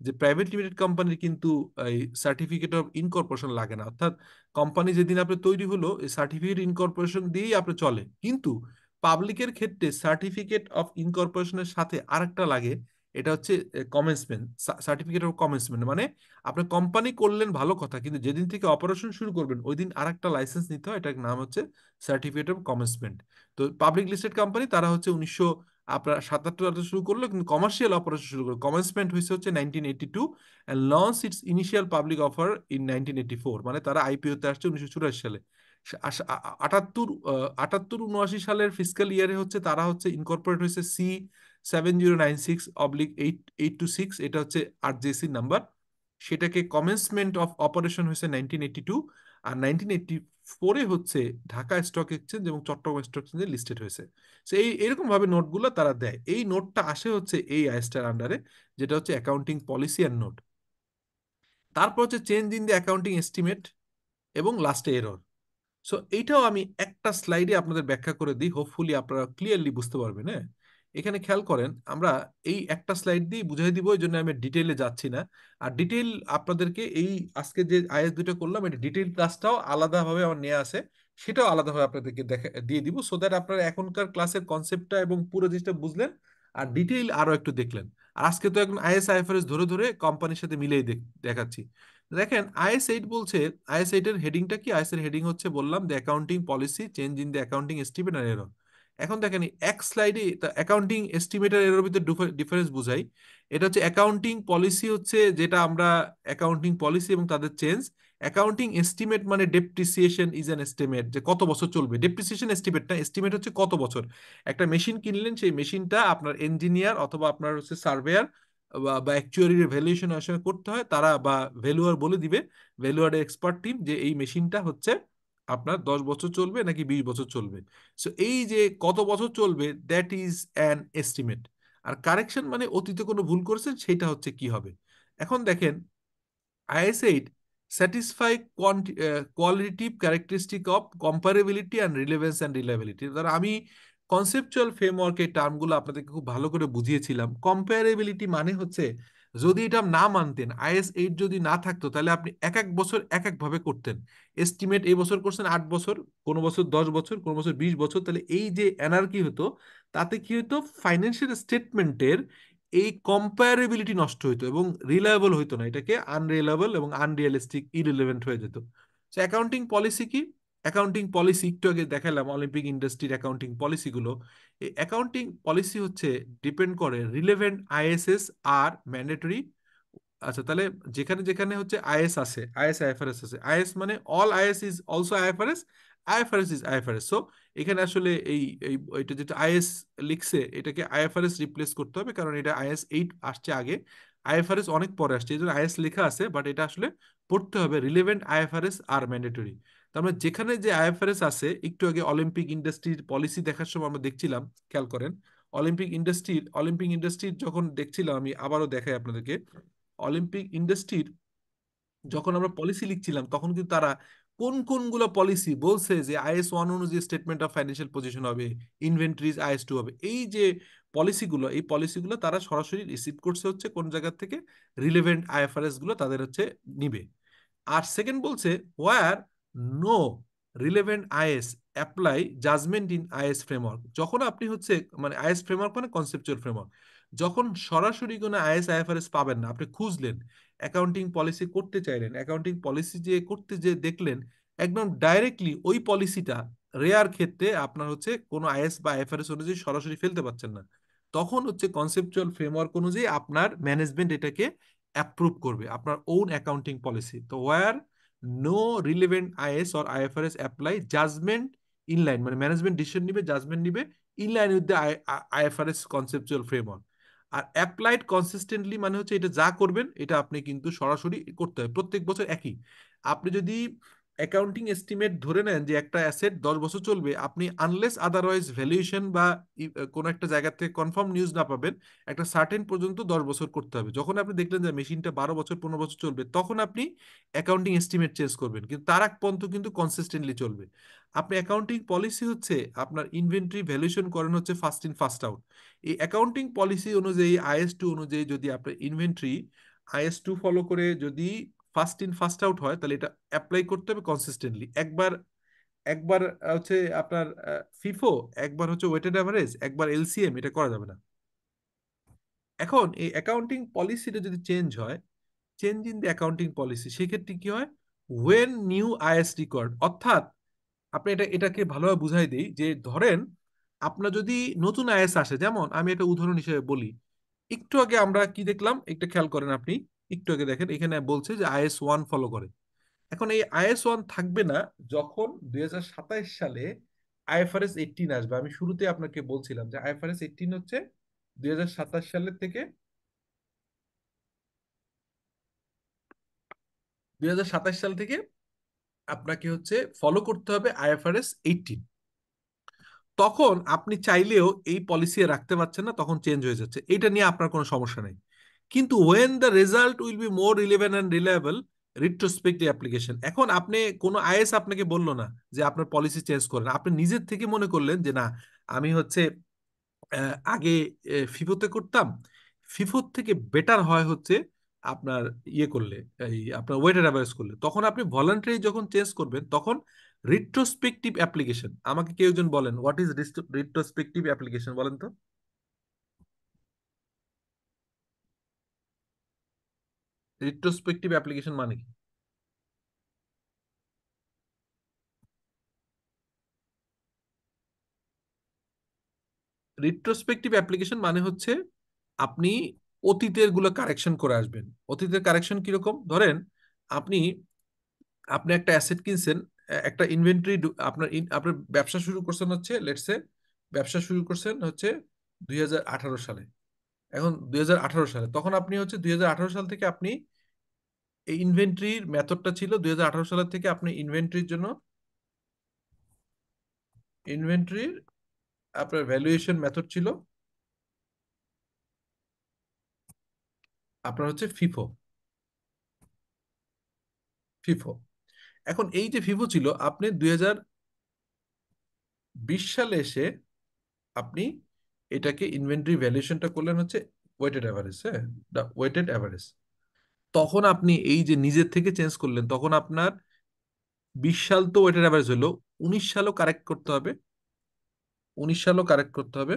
যে প্রাইভেট লিমিটেড কোম্পানির কিন্তু এই সার্টিফিকেট অফ ইনকর্পোরেশন লাগে না, অর্থাৎ কোম্পানি যেদিন আপনার তৈরি হলো এই সার্টিফিকেট ইনকর্পোরেশন দিয়েই আপনার চলে। কিন্তু পাবলিকের ক্ষেত্রে সার্টিফিকেট অফ ইনকর্পোরেশনের সাথে আরেকটা লাগে, এটা হচ্ছে কমেন্সমেন্ট সার্টিফিকেট অফ কমেন্সমেন্ট। মানে আপনার কোম্পানি করলেন ভালো কথা, কিন্তু যেদিন থেকে অপারেশন শুরু করবেন ওই দিন আরেকটা লাইসেন্স নিতে হয়, এটার নাম হচ্ছে সার্টিফিকেট অফ কমেন্সমেন্ট। তো পাবলিক লিস্টেড কোম্পানি তারা হচ্ছে 1900 আপনার 77 শুরু করলো, কিন্তু কমার্শিয়াল অপারেশন শুরু করলো, কমেন্সমেন্ট হয়েছে হচ্ছে 1982, and launch it's initial public offer in 1984। মানে তারা আইপিওতে আসছে 1984 সালে। 78 79 সালের ফিসকাল ইয়ারে হচ্ছে তারা হচ্ছে ইনকর্পোরেট হয়েছে C7096/826, এটা হচ্ছে আরজেসি নাম্বার। সেটাকে কমেন্সমেন্ট অফ অপারেশন হয়েছে 1982, আর 1984-এ হচ্ছে ঢাকা স্টক এক্সচেঞ্জ এবং চট্টগ্রাম স্টক এক্সচেঞ্জে লিস্টেড হয়েছে। তো এরকম ভাবে নোটগুলো তারা দেয়। এই নোটটা আসে হচ্ছে এই আইএসটার আন্ডারে, যেটা হচ্ছে অ্যাকাউন্টিং পলিসি অ্যান্ড নোট। তারপর হচ্ছে change in the accounting estimate, এবং লাস্টে এরর। সো এইটাও আমি একটা স্লাইডে আপনাদের ব্যাখ্যা করে দিই, হোপফুলি আপনারা ক্লিয়ারলি বুঝতে পারবেন। হ্যাঁ, এখানে খেয়াল করেন, আমরা এই একটা স্লাইড দিয়ে বুঝাই দিব, এই জন্য আমি ডিটেইলে যাচ্ছি না। আর ডিটেইল আপনাদেরকে এই আজকে যে আইএস দুটো করলাম, এটা ডিটেইল ক্লাসটাও আলাদাভাবে আমার নেওয়া আছে, সেটাও আলাদাভাবে আপনাদেরকে দেখা দিয়ে দিব, সো দ্যাট আপনারা এখনকার ক্লাসের কনসেপ্টটা এবং পুরো জিনিসটা বুঝলেন, আর ডিটেইল আরো একটু দেখলেন। আর আজকে তো এখন আইএস আইএফআরএস ধরে ধরে কোম্পানির সাথে মিলেই দেখাচ্ছি। দেখেন আইএস 8 বলছে, আইএস 8 এর হেডিংটা কি? আইএস এর হেডিং হচ্ছে বললাম the accounting policy change in the accounting estimate আর এরর। এখন দেখেন এক স্লাইডে অ্যাকাউন্টিং এস্টিমেট আর এরর ভিতরে ডিফারেন্স বুঝাই। এটা হচ্ছে অ্যাকাউন্টিং পলিসি হচ্ছে যেটা আমরা অ্যাকাউন্টিং পলিসি এবং তাদের চেঞ্জ। অ্যাকাউন্টিং এস্টিমেট মানে ডেপ্রিসিয়েশন ইজ অ্যান এস্টিমেট, যে কত বছর চলবে। ডেপ্রিসিয়েশন এস্টিমেট না, এস্টিমেট হচ্ছে কত বছর। একটা মেশিন কিনলেন, সেই মেশিনটা আপনার ইঞ্জিনিয়ার অথবা আপনার হচ্ছে সার্ভেয়ার বা অ্যাকচুয়ারির ভ্যালুয়েশন আসলে করতে হয়, তারা বা ভ্যালুয়ার বলে দিবে, ভ্যালুয়ারের এক্সপার্ট টিম, যে এই মেশিনটা হচ্ছে আপনার 10 বছর চলবে নাকি 20 বছর চলবে। সো এই যে কত বছর চলবে, দ্যাট ইজ অ্যান এস্টিমেট। আর কারেকশন মানে অতীতে কোনো ভুল করেছেন সেটা হচ্ছে কি হবে। এখন দেখেন IS 8 satisfy qualitative characteristic of comparability and relevance and reliability। ধর আমি কনসেপচুয়াল ফ্রেমওয়ার্ক এই টার্মগুলো আপনাদেরকে খুব ভালো করে বুঝিয়েছিলাম। কম্পারেবিলিটি মানে হচ্ছে যদি এটা না মানতেন, IS 8 যদি না থাকতো, তাহলে আপনি এক এক বছর এক এক ভাবে করতেন। এস্টিমেট এই বছর করছেন 8 বছর, কোনো বছর 10 বছর, কোনো বছর 20 বছর, তাহলে এই যে এনার্কি হতো, তাতে কি হতো, ফাইন্যান্সিয়াল স্টেটমেন্টের এই কম্পায়ারেবিলিটি নষ্ট হইতো এবং রিলায়েবল হইতো না, এটাকে আনরিলায়েবল এবং আনরিয়ালিস্টিক ইরিলেভেন্ট হয়ে যেত। তো অ্যাকাউন্টিং পলিসি কি? অ্যাকাউন্টিং পলিসি একটু আগে দেখালাম, অলিম্পিক ইন্ডাস্ট্রির অ্যাকাউন্টিং পলিসিগুলো। এই অ্যাকাউন্টিং পলিসি হচ্ছে ডিপেন্ড করে রিলেভেন্ট আইএসএস আর ম্যান্ডেটরি। আচ্ছা, তাহলে যেখানে যেখানে হচ্ছে আইএস আছে, আইএস আইএফআরএস আছে, আইএস মানে all is is also IFRS, IFRS is IFRS. So এখানে আসলে এই এই এটা যেটা আইএস লিখছে, এটাকে আইএফআরএস রিপ্লেস করতে হবে, কারণ এটা IS 8 আসছে আগে, আইএফআরএস অনেক পরে আসছে, এই জন্য আইএস লেখা আছে, বাট এটা আসলে পড়তে হবে রিলেভেন্ট আইএফআরএস আর ম্যান্ডেটরি। তার মানে যেখানে যে আইএফআরএস আছে, একটু আগে অলিম্পিক ইন্ডাস্ট্রির পলিসি দেখার সময় আমরা দেখছিলাম, খেয়াল করেন, অলিম্পিক ইন্ডাস্ট্রির যখন দেখছিলাম, আমি আবারও দেখাই আপনাদেরকে। অলিম্পিক ইন্ডাস্ট্রির যখন আমরা পলিসি লিখছিলাম, তখন কিন্তু তারা কোন কোনগুলো পলিসি বলছে যে IS 1 অনুযায়ী স্টেটমেন্ট অফ ফাইন্যান্সিয়াল পজিশন হবে, ইনভেন্টরিজ IS 2 হবে, এই যে পলিসিগুলো, এই পলিসিগুলো তারা সরাসরি রিসিভ করছে হচ্ছে কোন জায়গা থেকে, রিলেভেন্ট আইএফআরএস গুলো তাদের হচ্ছে নিবে। আর সেকেন্ড বলছে where no relevant IS apply judgement in IS framework. যখন আপনি হচ্ছে মানে আইএস ফ্রেমওয়ার্ক মানে কনসেপচুয়াল ফ্রেমওয়ার্ক, যখন সরাসরি কোনো আইএস আইএফআরএস পাবেন না, আপনি খুঁজলেন, অ্যাকাউন্টিং পলিসি করতে চাইলেন, অ্যাকাউন্টিং পলিসি যে করতে যে দেখলেন, একদম ডাইরেক্টলি ওই পলিসিটা রেয়ার ক্ষেত্রে আপনার হচ্ছে কোনো আইএস বা আইএফআরএস অনুযায়ী সরাসরি ফেলতে পারছেন না, তখন হচ্ছে কনসেপচুয়াল ফ্রেমওয়ার্ক অনুযায়ী আপনার ম্যানেজমেন্ট এটাকে অ্যাপ্রুভ করবে, আপনার ওন অ্যাকাউন্টিং পলিসি। তো where no relevant IS or IFRS apply judgement inline, মানে ম্যানেজমেন্ট ডিসিশন নিবে, জাজমেন্ট নিবে inline with the IFRS conceptual framework. আর অ্যাপ্লাইড কনসিস্টেন্টলি মানে হচ্ছে এটা যা করবেন এটা আপনি কিন্তু সরাসরি করতে হবে প্রত্যেক বছর একই। আপনি যদি অ্যাকাউন্টিং এস্টিমেট ধরে নেন যে একটা অ্যাসেট 10 বছর চলবে, আপনি আনলেস আদারওয়াইজ ভ্যালুয়েশন বা কোনো একটা জায়গা থেকে কনফার্ম নিউজ না পাবেন, একটা সার্টেন পর্যন্ত 10 বছর করতে হবে। যখন আপনি দেখলেন যে মেশিনটা 12 বছর 15 বছর চলবে, তখন আপনি অ্যাকাউন্টিং এস্টিমেট চেঞ্জ করবেন, কিন্তু তার আগ পর্যন্ত কিন্তু কনসিস্টেন্টলি চলবে। আপনি অ্যাকাউন্টিং পলিসি হচ্ছে আপনার ইনভেন্টরি ভ্যালুয়েশন করেন হচ্ছে ফার্স্ট ইন ফার্স্ট আউট। এই অ্যাকাউন্টিং পলিসি অনুযায়ী, IS2 অনুযায়ী যদি আপনার ইনভেন্টরি IS2 ফলো করে যদি ফার্স্ট ইন ফার্স্ট আউট হয়, তাহলে এটা অ্যাপ্লাই করতে হবে কনসিস্টেন্টলি। একবার একবার হচ্ছে আপনার ফিফো, একবার হচ্ছে ওয়েটেড অ্যাভারেজ, একবার LCM, এটা করা যাবে না। এখন এই অ্যাকাউন্টিং পলিসিটা যদি চেঞ্জ হয়, change in the accounting policy, সেক্ষেত্রে কি হয়, ওয়েন নিউ IS রেকর্ড, অর্থাৎ আপনি এটাকে ভালোভাবে বুঝাই দিই যে ধরেন আপনার যদি নতুন IS আসে, যেমন আমি একটা উদাহরণ হিসেবে বলি, একটু আগে আমরা কি দেখলাম, একটু খেয়াল করেন আপনি, একটু আগে দেখেন এখানে বলছে যে IS1 ফলো করে। এখন এই IS1 থাকবে না যখন 2027 সালে IFRS 18 আসবে। আমি শুরুতে আপনাকে বলছিলাম যে IFRS 18 হচ্ছে 2027 সালের থেকে, 2027 সাল থেকে আপনাকে হচ্ছে ফলো করতে হবে IFRS 18। তখন আপনি চাইলেও এই পলিসি রাখতে পারছেন না, তখন চেঞ্জ হয়ে যাচ্ছে, এটা নিয়ে আপনার কোনো সমস্যা নেই। কিন্তু when the result will be more relevant and reliable, retrospective application. এখন আপনি কোনো IS আপনাকে বললো না যে আপনার পলিসি চেঞ্জ করেন, আপনি নিজের থেকে মনে করলেন যে না, আমি হচ্ছে আগে ফিফোতে করতাম, ফিফোর থেকে বেটার হয় হচ্ছে আপনার ইয়ে করলে, এই আপনার ওয়েটেড অ্যাভারেজ করলে, তখন আপনি ভলান্টারি যখন চেঞ্জ করবেন, তখন রিট্রোস্পেক্টিভ অ্যাপ্লিকেশন। আমাকে কেউ একজন বলেন, হোয়াট ইজ রিট্রোস্পেক্টিভ অ্যাপ্লিকেশন, বলেন তো। রিট্রোস্পেক্টিভ অ্যাপ্লিকেশন মানে কি? রিট্রোস্পেক্টিভ অ্যাপ্লিকেশন মানে হচ্ছে আপনি অতীতের গুলো কারেকশন করে আসবেন। অতীতের কারেকশন কিরকম, ধরেন আপনি আপনি একটা অ্যাসেট কিনছেন, একটা ইনভেন্টরি, আপনার ব্যবসা শুরু করছেন হচ্ছে লেটসে, ব্যবসা শুরু করছেন হচ্ছে 2018 সালে। এখন 2018 সালে, তখন আপনি হচ্ছে 2018 সাল থেকে আপনি এই ইনভেন্টরির মেথডটা ছিল, 2018 সালের থেকে আপনি ইনভেন্টরির জন্য, ইনভেন্টরির আপনার ভ্যালুয়েশন মেথড ছিল আপনার হচ্ছে ফিফো, ফিফো। এখন এই যে ফিফো ছিল, আপনি 2020 সালে এসে আপনি এটাকে ইনভেন্টরি ভ্যালুয়েশনটা করলেন হচ্ছে ওয়েটেড অ্যাভারেজ, হ্যাঁ, ওয়েটেড অ্যাভারেজ। তখন আপনি এই যে নিজের থেকে চেঞ্জ করলেন, তখন আপনার 20 সাল তো ওয়েটেড অ্যাভারেজ হলো, 19 সালও কারেক্ট করতে হবে, 19 সালও কারেক্ট করতে হবে,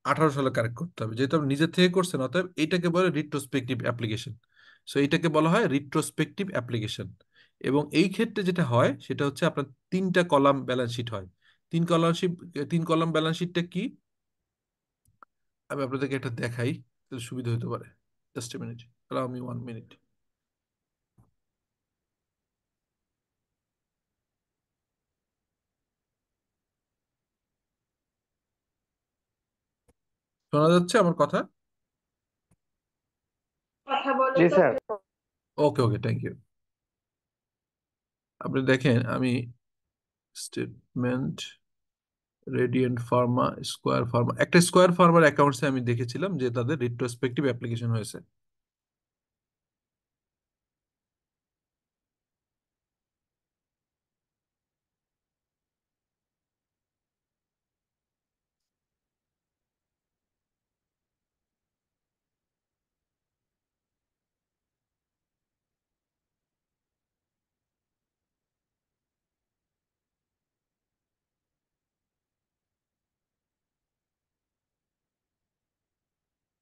18 সালে কারেক্ট করতে হবে, যেহেতু আপনি নিজের থেকে করছেন, অতএব এইটাকে বলে রিট্রোস্পেক্টিভ অ্যাপ্লিকেশন। সো এইটাকে বলা হয় রিট্রোস্পেক্টিভ অ্যাপ্লিকেশন। এবং এই ক্ষেত্রে যেটা হয় সেটা হচ্ছে আপনার 3টা কলাম ব্যালেন্স শিট হয়। 3 কলাম শিট, 3 কলাম ব্যালেন্স শিটটা কি, আমি আপনাদেরকে একটা দেখাই, তাহলে সুবিধা হতে পারে। Just a minute, allow me 1 minute. শোনা যাচ্ছে আমার কথা? কথা বলো জি তো sir. Okay okay, thank you. আপনি দেখেন, আমি স্টেটমেন্ট, রেডিয়েন্ট ফার্মা, স্কোয়ার ফার্মা, একটা স্কোয়ার ফার্মার অ্যাকাউন্টসে আমি দেখেছিলাম যে তাদের রিট্রোস্পেক্টিভ অ্যাপ্লিকেশন হয়েছে।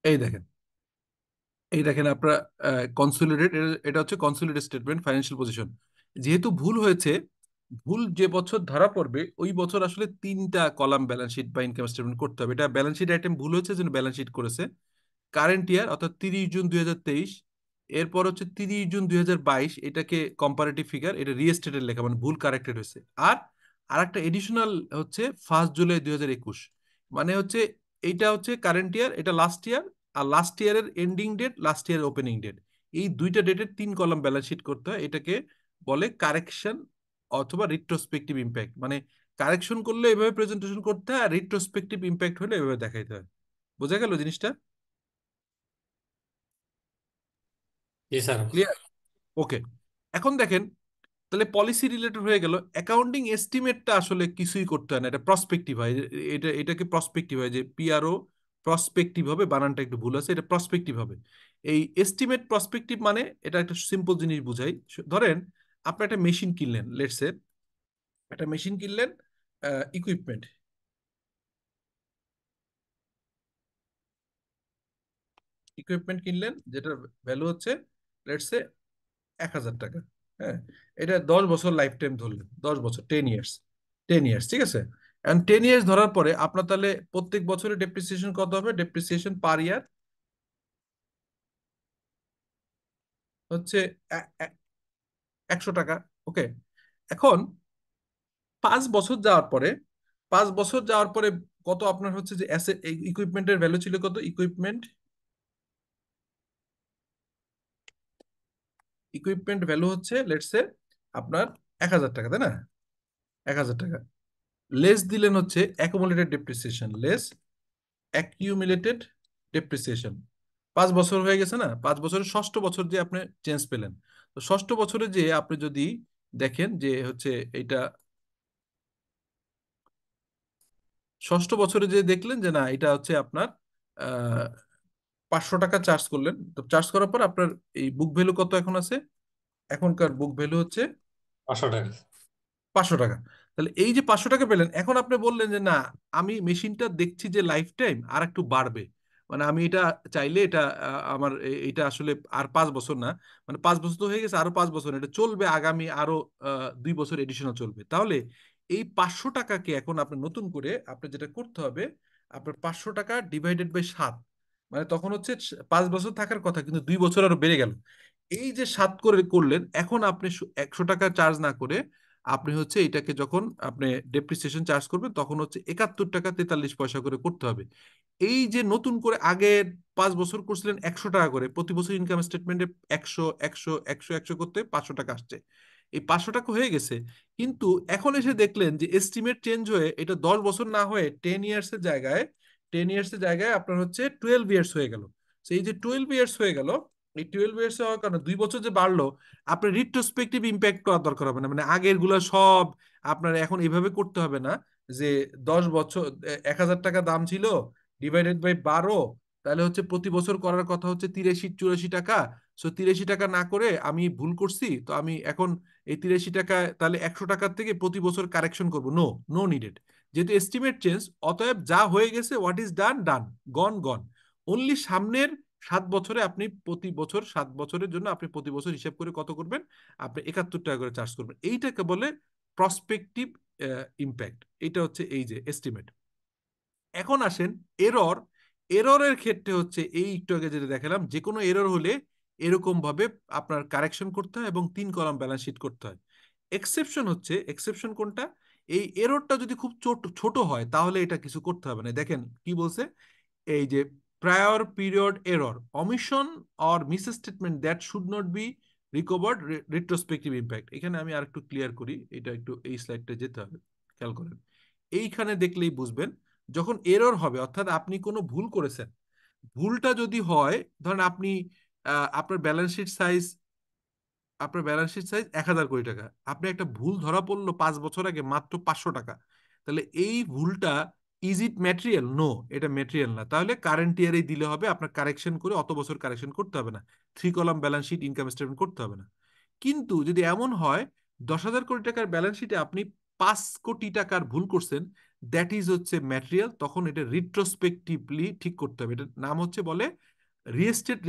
এই দেখেন, এই দেখেন আপনার কনসোলিডেট, এটা হচ্ছে কনসোলিডেট স্টেটমেন্ট, ফাইন্যান্সিয়াল পজিশন। যেহেতু ভুল হয়েছে, ভুল যে বছর ধরা পড়বে ওই বছর আসলে 3টা কলাম ব্যালেন্স শিট বা ইনকাম স্টেটমেন্ট করতে হবে। এটা ব্যালেন্স শিট আইটেম ভুল হয়েছে, যেন ব্যালেন্স শিট করেছে কারেন্ট ইয়ার, অর্থাৎ 30 জুন 2023। এরপর হচ্ছে 30 জুন 2022, এটাকে কম্পারেটিভ ফিগার, এটা রিএস্টেটের লেখা, মানে ভুল কারেক্টেড হয়েছে। আর আরেকটা এডিশনাল হচ্ছে 1 জুলাই 2021, মানে হচ্ছে এইটা হচ্ছে কারেন্ট ইয়ার, এটা লাস্ট ইয়ার, আর লাস্ট ইয়ারের এন্ডিং ডেট, লাস্ট ইয়ারের ওপেনিং ডেট, এই দুইটা ডেটের 3 কলাম ব্যালেন্স শিট করতে হয়। এটাকে বলে কারেকশন অথবা রিট্রোস্পেক্টিভ ইম্প্যাক্ট। মানে কারেকশন করলে এভাবে প্রেজেন্টেশন করতে হয়, আর রিট্রোস্পেক্টিভ ইম্প্যাক্ট হলে এভাবে দেখাইতে হয়। বোঝা গেল জিনিসটা? জি স্যার। ক্লিয়ার? ওকে। এখন দেখেন, তাহলে পলিসি রিলেটেড হয়ে গেল। অ্যাকাউন্টিং এস্টিমেটটা আসলে কিছুই করতে হয় না, এটা প্রসপেক্টিভ হয়। এটাকে প্রসপেক্টিভ হয়, যে পিআরও প্রসপেক্টিভ হবে, বানানটা একটু ভুল আছে, এটা প্রসপেক্টিভ হবে। এই এস্টিমেট প্রসপেক্টিভ মানে, এটা একটা সিম্পল জিনিস বুঝাই। ধরেন আপনি একটা মেশিন কিনলেন, লেটসে একটা মেশিন কিনলেন, ইকুইপমেন্ট ইকুইপমেন্ট কিনলেন, যেটার ভ্যালু হচ্ছে লেটসে 1,000 টাকা। হ্যাঁ, এটা 10 বছর লাইফ টাইম ধরলেন, 10 বছর, 10 ইয়ার্স। 10 ইয়ার্স, ঠিক আছে। এন্ড 10 ইয়ার্স ধরার পরে আপনার তাহলে প্রত্যেক বছরে ডেপ্রিসিয়েশন কত হবে? ডেপ্রিসিয়েশন পার ইয়ার হচ্ছে 100 টাকা। ওকে। এখন 5 বছর যাওয়ার পরে, 5 বছর যাওয়ার পরে কত আপনার হচ্ছে যে অ্যাসেট, ইকুইপমেন্টের ভ্যালু ছিল কত? ইকুইপমেন্ট ভ্যালু হচ্ছে লেটসে আপনার 1,000 টাকা, তাই না? 1,000 টাকা লেস দিলেন হচ্ছে অ্যাকুমুলেটেড ডেপ্রিসিয়েশন, লেস অ্যাকিউমুলেটেড ডেপ্রিসিয়েশন। 5 বছর হয়ে গেছে না? 5 বছরের ষষ্ঠ বছর যে আপনি চেঞ্জ পেলেন, তো ষষ্ঠ বছরে যে আপনি যদি দেখেন যে হচ্ছে এইটা, ষষ্ঠ বছরে যে দেখলেন যে না, এটা হচ্ছে আপনার 500 টাকা চার্জ করলেন, তো চার্জ করার পর আপনার এই বুক ভ্যালু কত এখন আছে? এখনকার বুক ভ্যালু হচ্ছে 500 টাকা। 500 টাকা। তাহলে এই যে 500 টাকা পেলেন, এখন আপনি বললেন যে না, আমি মেশিনটা দেখছি যে লাইফ টাইম আর একটু বাড়বে, মানে আমি এটা চাইলে এটা আমার এটা আসলে আর 5 বছর না, মানে 5 বছর তো হয়ে গেছে, আরো 5 বছর এটা চলবে, আগামী আরো 2 বছর এডিশনাল চলবে। তাহলে এই 500 টাকাকে এখন আপনি নতুন করে আপনি যেটা করতে হবে, আপনার 500 টাকা ডিভাইডেড বাই 7, মানে তখন হচ্ছে 5 বছর থাকার কথা, কিন্তু 2 বছর আরো বেড়ে গেল। এই যে 7 করে করলেন, এখন আপনি 100 টাকা চার্জ না করে আপনি হচ্ছে এটাকে যখন আপনি ডেপ্রিসিয়েশন চার্জ করবেন, তখন হচ্ছে 71 টাকা 43 পয়সা করে করতে হবে। এই যে নতুন করে আগের 5 বছর করছিলেন 100 টাকা করে, প্রতি বছর ইনকাম স্টেটমেন্টে 100 100 100 100 করতে 500 টাকা আসছে। এই 500 টাকা হয়ে গেছে, কিন্তু এখন এসে দেখলেন যে এস্টিমেট চেঞ্জ হয়ে এটা 10 বছর না হয়ে 10 ইয়ার্সের জায়গায় আপনার হচ্ছে 12 ইয়ার্স হয়ে গেল। সেই যে 12 ইয়ার্স হয়ে গেল, এই 12 ইয়ার্স হওয়ার কারণে 2 বছর যে বাড়লো, আপনার রিট্রোস্পেক্টিভ ইম্প্যাক্ট করার দরকার হবে না, মানে আগের গুলা সব আপনার এখন এইভাবে করতে হবে না যে 10 বছর 1,000 টাকা দাম ছিল, ডিভাইডেড বাই 12, তাহলে হচ্ছে প্রতি বছর করার কথা হচ্ছে 83 84 টাকা। সো 83 টাকা না করে আমি ভুল করছি, তো আমি এখন এই 83 টাকা তাহলে 100 টাকার থেকে প্রতি বছর কারেকশন করবো। No, no needed. যেহেতু এস্টিমেট চেঞ্জ, অতএব যা হয়ে গেছে, what is done done, gone gone. Only সামনের 7 বছরে আপনি প্রতি বছর, 7 বছরের জন্য আপনি প্রতি বছর হিসাব করে কত করবেন? আপনি 71 টাকা করে চার্জ করবেন। এইটাকে বলে প্রসপেক্টিভ ইম্প্যাক্ট। এটা হচ্ছে এই যে এস্টিমেট। এখন আসেন এরর। এররের ক্ষেত্রে হচ্ছে এই একটু আগে যেটা দেখালাম, যে কোনো এরর হলে এরকম ভাবে আপনার কারেকশন করতে হয় এবং 3 কলাম ব্যালেন্স শিট করতে হয়। এক্সেপশন হচ্ছে, এক্সেপশন কোনটা? এই এররটা যদি খুব ছোট ছোট হয় তাহলে এটা কিছু করতে হবে না। দেখেন কি বলছে, এই যে prior period error, omission or misstatement that should not be recovered retrospective impact. এখানে আমি আর একটু ক্লিয়ার করি, এটা একটু এই স্লাইডটা যেতে হবে, খেয়াল করেন। এইখানে দেখলেই বুঝবেন, যখন এরর হবে অর্থাৎ আপনি কোনো ভুল করেছেন, ভুলটা যদি হয়, ধরেন আপনি আপনার ব্যালেন্স শিট সাইজ, 1,000 কোটি টাকা, আপনি একটা ভুল ধরা পড়লো 5 বছর আগে মাত্র 500 টাকা, তাহলে এই ভুলটা, ইজ ইট ম্যাটেরিয়াল? নো, এটা ম্যাটেরিয়াল না। তাহলে কারেন্ট ইয়ারেই দিলে হবে, আপনার কারেকশন করে অত বছর কারেকশন করতে হবে না, 3 column balance sheet income statement করতে হবে না। কিন্তু যদি এমন হয় 10,000 কোটি টাকার ব্যালেন্স শিটে আপনি 5 কোটি টাকার ভুল করছেন, দ্যাট ইজ হচ্ছে ম্যাটেরিয়াল, তখন এটা রিট্রোস্পেক্টিভলি ঠিক করতে হবে। এটার নাম হচ্ছে বলে রিএস্টেট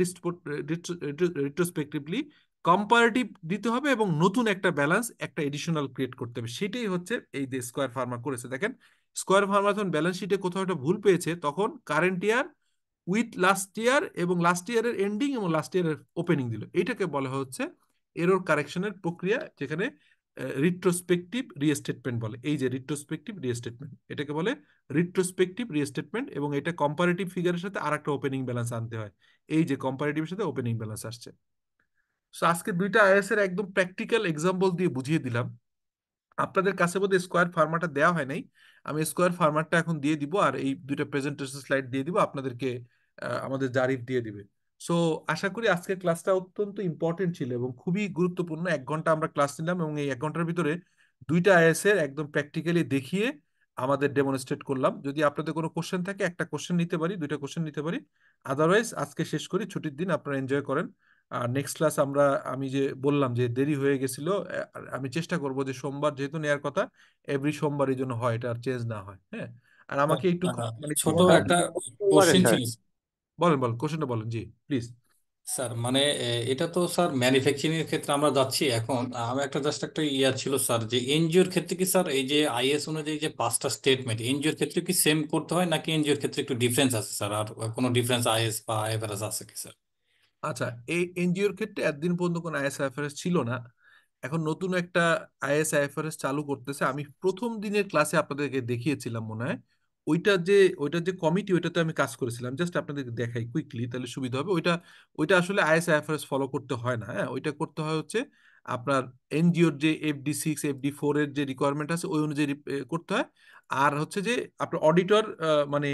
রিট্রোস্পেক্টিভলি কম্পারেটিভ দিতে হবে, এবং নতুন একটা ব্যালেন্স, একটা এডিশনাল ক্রিয়েট করতে হবে। সেটাই হচ্ছে এই যে স্কোয়ার ফার্মা করেছে। দেখেন, স্কোয়ার ফার্মা যখন ব্যালেন্স শিটে কোথাও একটা ভুল পেয়েছে, তখন current year with last year এবং লাস্ট ইয়ারের এন্ডিং এবং লাস্ট ইয়ারের ওপেনিং দিল। এইটাকে বলা হচ্ছে এরর কারেকশনের প্রক্রিয়া, যেখানে রিট্রোস্পেক্টিভ রিস্টেটমেন্ট বলে। এই যে রিট্রোস্পেক্টিভ রিস্টেটমেন্ট, এটাকে বলে রিট্রোস্পেক্টিভ রিস্টেটমেন্ট, এবং এটা কম্পারেটিভ ফিগারের সাথে আর একটা ওপেনিং ব্যালেন্স আনতে হয়। এই যে কম্পারেটিভের সাথে ওপেনিং ব্যালেন্স আসছে। সো আজকে দুইটা আইএস এর একদম প্র্যাকটিক্যাল এক্সাম্পল দিয়ে বুঝিয়ে দিলাম। আপনাদের কাছে বোধহয় স্কোয়ার ফার্মাটটা দেওয়া হয় নাই, আমি স্কোয়ার ফার্মাটটা এখন দিয়ে দিব, আর এই দুইটা প্রেজেন্টেশন স্লাইড দিয়ে দিব আপনাদেরকে, আমাদের জারিফ দিয়ে দিবে। সো আশা করি আজকের ক্লাসটা অত্যন্ত ইম্পর্টেন্ট ছিল এবং খুবই গুরুত্বপূর্ণ। 1 ঘন্টা আমরা ক্লাস নিলাম এবং এই 1 ঘন্টার ভিতরে দুইটা আইএস এর একদম প্র্যাকটিক্যালি দেখিয়ে আমাদের ডেমনস্ট্রেট করলাম। যদি আপনাদের কোনো কোশ্চেন থাকে, একটা কোশ্চেন নিতে পারি, দুইটা কোশ্চেন নিতে পারি। আদারওয়াইজ আজকে শেষ করি, ছুটির দিন, আপনারা এনজয় করেন। আর নেক্সট ক্লাস আমরা, আমি যে বললাম যে দেরি হয়ে গেছিল, আমি চেষ্টা করব যে সোমবার যেহেতু নেয়ার কথা, এভরি সোমবার এই জন্য হয়, এটা আর চেঞ্জ না হয়, হ্যাঁ। আর স্যার, আমাকে একটু মানে ছোট স্যার একটা সোমবারে কোশ্চেন স্যার। ছিল। বলেন বলেন, কোশ্চেনটা বলেন, জি প্লিজ। স্যার মানে এটা তো স্যার ম্যানুফ্যাকচারিং এর ক্ষেত্রে আমরা যাচ্ছি এখন। আমি একটা জাস্ট একটা ইয়া ছিল স্যার, যে এনজিওর ক্ষেত্রে কি স্যার এই যে আইএস অনুযায়ী যে 5টা স্টেটমেন্ট এনজিওর ক্ষেত্রে কি সেম করতে হয়, নাকি এনজিওর ক্ষেত্রে একটু ডিফারেন্স আছে স্যার? আর কোনো ডিফারেন্স আইএস বা আইএফআরএস আছে কি স্যার? আচ্ছা, এই এনজিওর ক্ষেত্রে একদিন পর্যন্ত কোনো আইএসআইএফআরএস ছিল না। এখন নতুন একটা আইএসআইএফআরএস চালু করতেছে। আমি প্রথম দিনের ক্লাসে আপনাদেরকে দেখিয়েছিলাম মনে হয়। ওইটা যে কমিটি, ওইটাতে আমি কাজ করেছিলাম। জাস্ট আপনাদেরকে দেখাই কুইকলি, তাহলে সুবিধা হবে। ওইটা ওইটা আসলে আইএসআইএফআরএস ফলো করতে হয় না, হ্যাঁ। ওইটা করতে হয় হচ্ছে আপনার এনজিওর যে FD6 FD4 এর যে রিকোয়ারমেন্ট আছে ওই অনুযায়ী করতে হয়। আর হচ্ছে যে আপনার অডিটর, মানে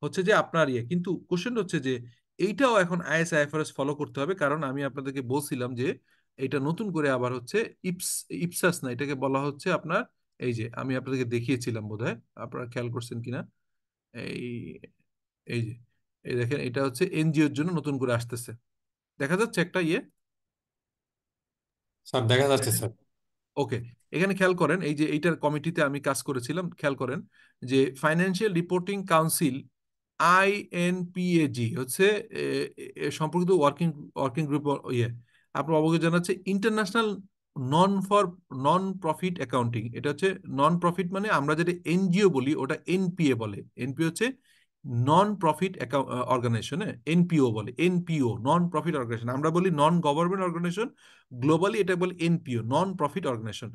হচ্ছে যে আপনার ইয়ে, কিন্তু কোশ্চেন হচ্ছে যে এইটাও এখন আইএসআইএফআরএস ফলো করতে হবে, কারণ আমি আপনাদেরকে বলছিলাম যে এটা নতুন করে আবার হচ্ছে ইপসাস না, এটাকে বলা হচ্ছে আপনার, এই যে আমি আপনাদেরকে দেখিয়েছিলাম বোধহয়, আপনারা খেয়াল করছেন কিনা, এই এই যে, এই দেখেন, এটা হচ্ছে এনজিওর জন্য নতুন করে আসতেছে, দেখা যাচ্ছে একটা ইয়ে। স্যার দেখা যাচ্ছে স্যার। ওকে, এখানে খেয়াল করেন, এই যে এইটার কমিটিতে আমি কাজ করেছিলাম, খেয়াল করেন যে ফাইন্যান্সিয়াল রিপোর্টিং কাউন্সিল, INPAG হচ্ছে সম্পর্কিত ওয়ার্কিং ওয়ার্কিং গ্রুপ, ইয়ে আপনার অবগত জানাচ্ছে international known for non profit accounting. এটা হচ্ছে নন প্রফিট, মানে আমরা যেটা এনজিও বলি ওটা এনপিএ বলে। এনপিও হচ্ছে নন প্রফিট অর্গানাইজেশন, এনপিও বলে, এনপিও নন প্রফিট অর্গানাইজেশন। আমরা বলি নন গভর্নমেন্ট অর্গানাইজেশন, গ্লোবালি এটা বলে এনপিও, নন প্রফিট অর্গানাইজেশন।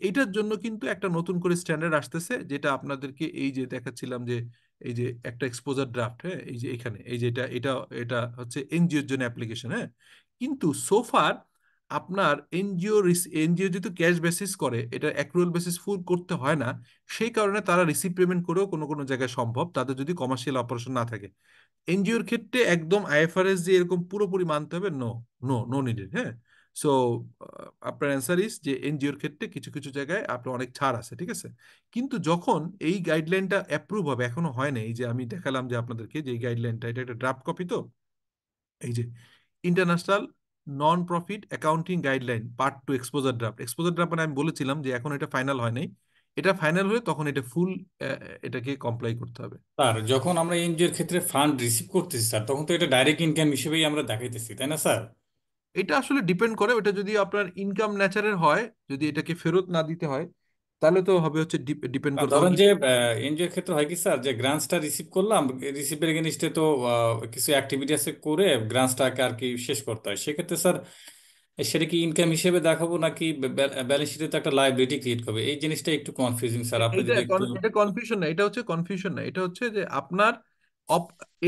এটার জন্য কিন্তু একটা নতুন করে স্ট্যান্ডার্ড আসতেছে, যেটা আপনাদেরকে এই যে দেখাচ্ছিলাম, যে এই যে একটা এক্সপোজার ড্রাফট, হ্যাঁ, এই যে এখানে, এই যে এটা এটা এটা হচ্ছে এনজিওর জন্য অ্যাপ্লিকেশন, হ্যাঁ। কিন্তু সোফার আপনার এনজিও এনজিও যেহেতু ক্যাশ বেসিস করে, এটা অ্যাক্রুয়াল বেসিস ফুল করতে হয় না। সেই কারণে তারা রিসিভ পেমেন্ট করেও কোনো কোনো জায়গায় সম্ভব, তাদের যদি কমার্শিয়াল অপারেশন না থাকে। এনজিওর ক্ষেত্রে একদম আইএফআরএস যে এরকম পুরোপুরি মানতে হবে, নো, নো, নো নিডেড, হ্যাঁ। সো আপনার অ্যান্সার ইস যে এনজিওর ক্ষেত্রে কিছু কিছু জায়গায় আপনার অনেক ছাড় আছে, ঠিক আছে। কিন্তু যখন এই গাইডলাইনটা অ্যাপ্রুভ হবে, এখনো হয় না, এই যে আমি দেখালাম যে আপনাদেরকে যে এই গাইডলাইনটা, এটা একটা ড্রাফট কপি তো, এই যে international non profit accounting guideline part 2 exposure draft. Exposure draft মানে আমি বলেছিলাম যে এখন এটা ফাইনাল হয় নাই, এটা ফাইনাল হলে তখন এটা ফুল, এটাকে কমপ্লাই করতে হবে। স্যার যখন আমরা এনজিওর ক্ষেত্রে ফান্ড রিসিভ করতেছি স্যার, তখন তো এটা ডাইরেক্ট ইনকাম হিসেবেই আমরা দেখাইতেছি, তাই না স্যার? এটা আসলে ডিপেন্ড করে, ওটা যদি আপনার ইনকাম নেচারের হয়, যদি এটাকে ফেরত না দিতে হয়, তাহলে তো হবে হচ্ছে ডিপেন্ড আর করে তখন। ধরেন যে এনজিওর ক্ষেত্রে হয় কি স্যার, যে গ্রান্টসটা রিসিভ করলাম, রিসিভের এগেনস্টে তো কিছু অ্যাক্টিভিটি আছে করে গ্রান্টসটাকে আর কি শেষ করতে হয়। সেক্ষেত্রে স্যার সেটা কি ইনকাম হিসেবে দেখাবো, নাকি ব্যালেন্স শিটে তো একটা লাইবিলিটি ক্রিয়েট করবে? এই জিনিসটা একটু কনফিউজিং স্যার, আপনি এইটা যদি একটু। এটা কনফিউশন না, এটা হচ্ছে কনফিউশন না, এটা হচ্ছে যে আপনার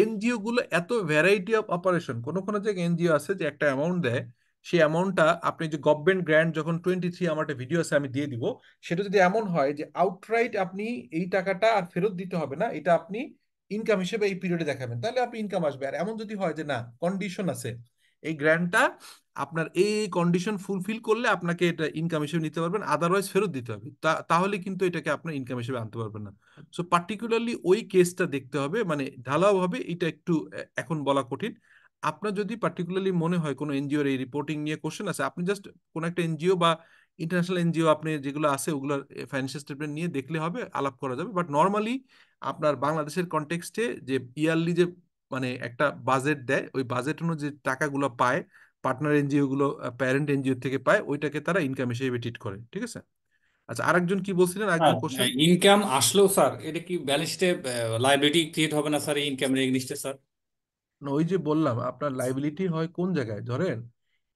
এনজিও গুলো এত ভ্যারাইটি অফ অপারেশন, কোনো কোনো জায়গায় এনজিও আছে যে একটা অ্যামাউন্ট দেয়, সেই অ্যামাউন্টটা আপনি যে গভর্নমেন্ট গ্র্যান্ট যখন 23, আমার একটা ভিডিও আছে আমি দিয়ে দিব, সেটা যদি এমন হয় যে আউটরাইট আপনি এই টাকাটা আর ফেরত দিতে হবে না, এটা আপনি ইনকাম হিসেবে এই পিরিয়ডে দেখাবেন, তাহলে আপনি ইনকাম আসবে। আর এমন যদি হয় যে না, কন্ডিশন আছে, এই গ্র্যান্টটা আপনার এই কন্ডিশন ফুলফিল করলে আপনাকে এটা ইনকাম হিসেবে নিতে পারবেন, আদারওয়াইজ ফেরত দিতে হবে, তাহলে কিন্তু এটাকে আপনার ইনকাম হিসেবে আনতে পারবেন না। সো পার্টিকুলারলি ওই কেসটা দেখতে হবে, মানে ঢালাও ভাবে এটা একটু এখন বলা কঠিন। আপনার যদি পার্টিকুলারলি মনে হয় কোনো এনজিওর এই রিপোর্টিং নিয়ে কোশ্চেন আছে, আপনি জাস্ট কোনো একটা এনজিও বা ইন্টারন্যাশনাল এনজিও আপনি যেগুলো আছে ওগুলোর ফাইন্যান্সিয়াল স্টেটমেন্ট নিয়ে দেখলে হবে, আলাপ করা যাবে। বাট নর্মালি আপনার বাংলাদেশের কনটেক্সটে যে ইয়ারলি যে মানে একটা বাজেট দেয়, ওই বাজেট অনুযায়ী যে টাকাগুলো পায়, পার্টনার এনজিও গুলো প্যারেন্ট এনজিও থেকে পায়, ওইটাকে তারা ইনকাম হিসেবে ট্রিট করে, ঠিক আছে। আচ্ছা, আরেকজন কি বলছিলেন, আরেকজন কোশ্চেন। ইনকাম আসলেও স্যার এটা কি ব্যালেন্স শিটে লাইবিলিটি ক্রিয়েট হবে না স্যার, এই ইনকামের এগেনস্টে স্যার? না, ওই যে বললাম আপনার লাইবিলিটি হয় কোন জায়গায়, ধরেন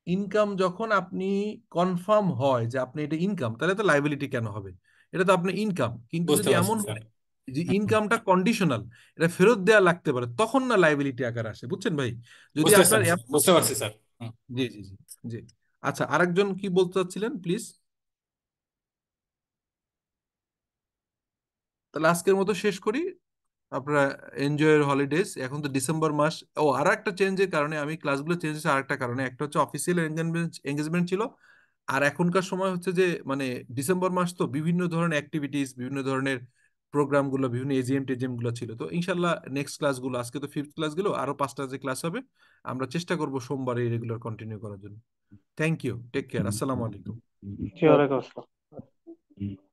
ইনকাম যখন আপনি কনফার্ম হয় যে আপনি এটা ইনকাম, তাহলে তো লাইবিলিটি কেন হবে, এটা তো আপনার ইনকাম। কিন্তু বুঝতে যদি পারছি এমন স্যার। হয় যে হুম, ইনকামটা কন্ডিশনাল, এটা ফেরত দেওয়া লাগতে পারে, তখন না লাইবিলিটি আকার আসে, বুঝছেন ভাই। যদি বুঝতে আপনার বুঝতে পারছি স্যার। হুম। জি জি জি জি। আচ্ছা, আরেকজন কি বলতে চাচ্ছিলেন প্লিজ? তাহলে আজকের মতো শেষ করি। আপনারা এনজয় হলিডেজ। এখন তো ডিসেম্বর মাস। ও, আর একটা চেঞ্জের কারণে আমি ক্লাসগুলো চেঞ্জ হচ্ছে আরেকটা কারণে, একটা হচ্ছে অফিসিয়াল এঙ্গেজমেন্ট ছিল, আর এখনকার সময় হচ্ছে যে মানে ডিসেম্বর মাস তো বিভিন্ন ধরনের অ্যাক্টিভিটিস, বিভিন্ন ধরনের প্রোগ্রামগুলো, বিভিন্ন এজিএম টেজিএম গুলো ছিল। তো ইনশাল্লাহ নেক্সট ক্লাসগুলো, আজকে তো ফিফথ ক্লাস গেলো, আরো 5টা যে ক্লাস হবে আমরা চেষ্টা করব সোমবারে রেগুলার কন্টিনিউ করার জন্য। থ্যাংক ইউ, টেক কেয়ার, আসসালামু আলাইকুম। জি, ওয়ালাইকুম আসসালাম।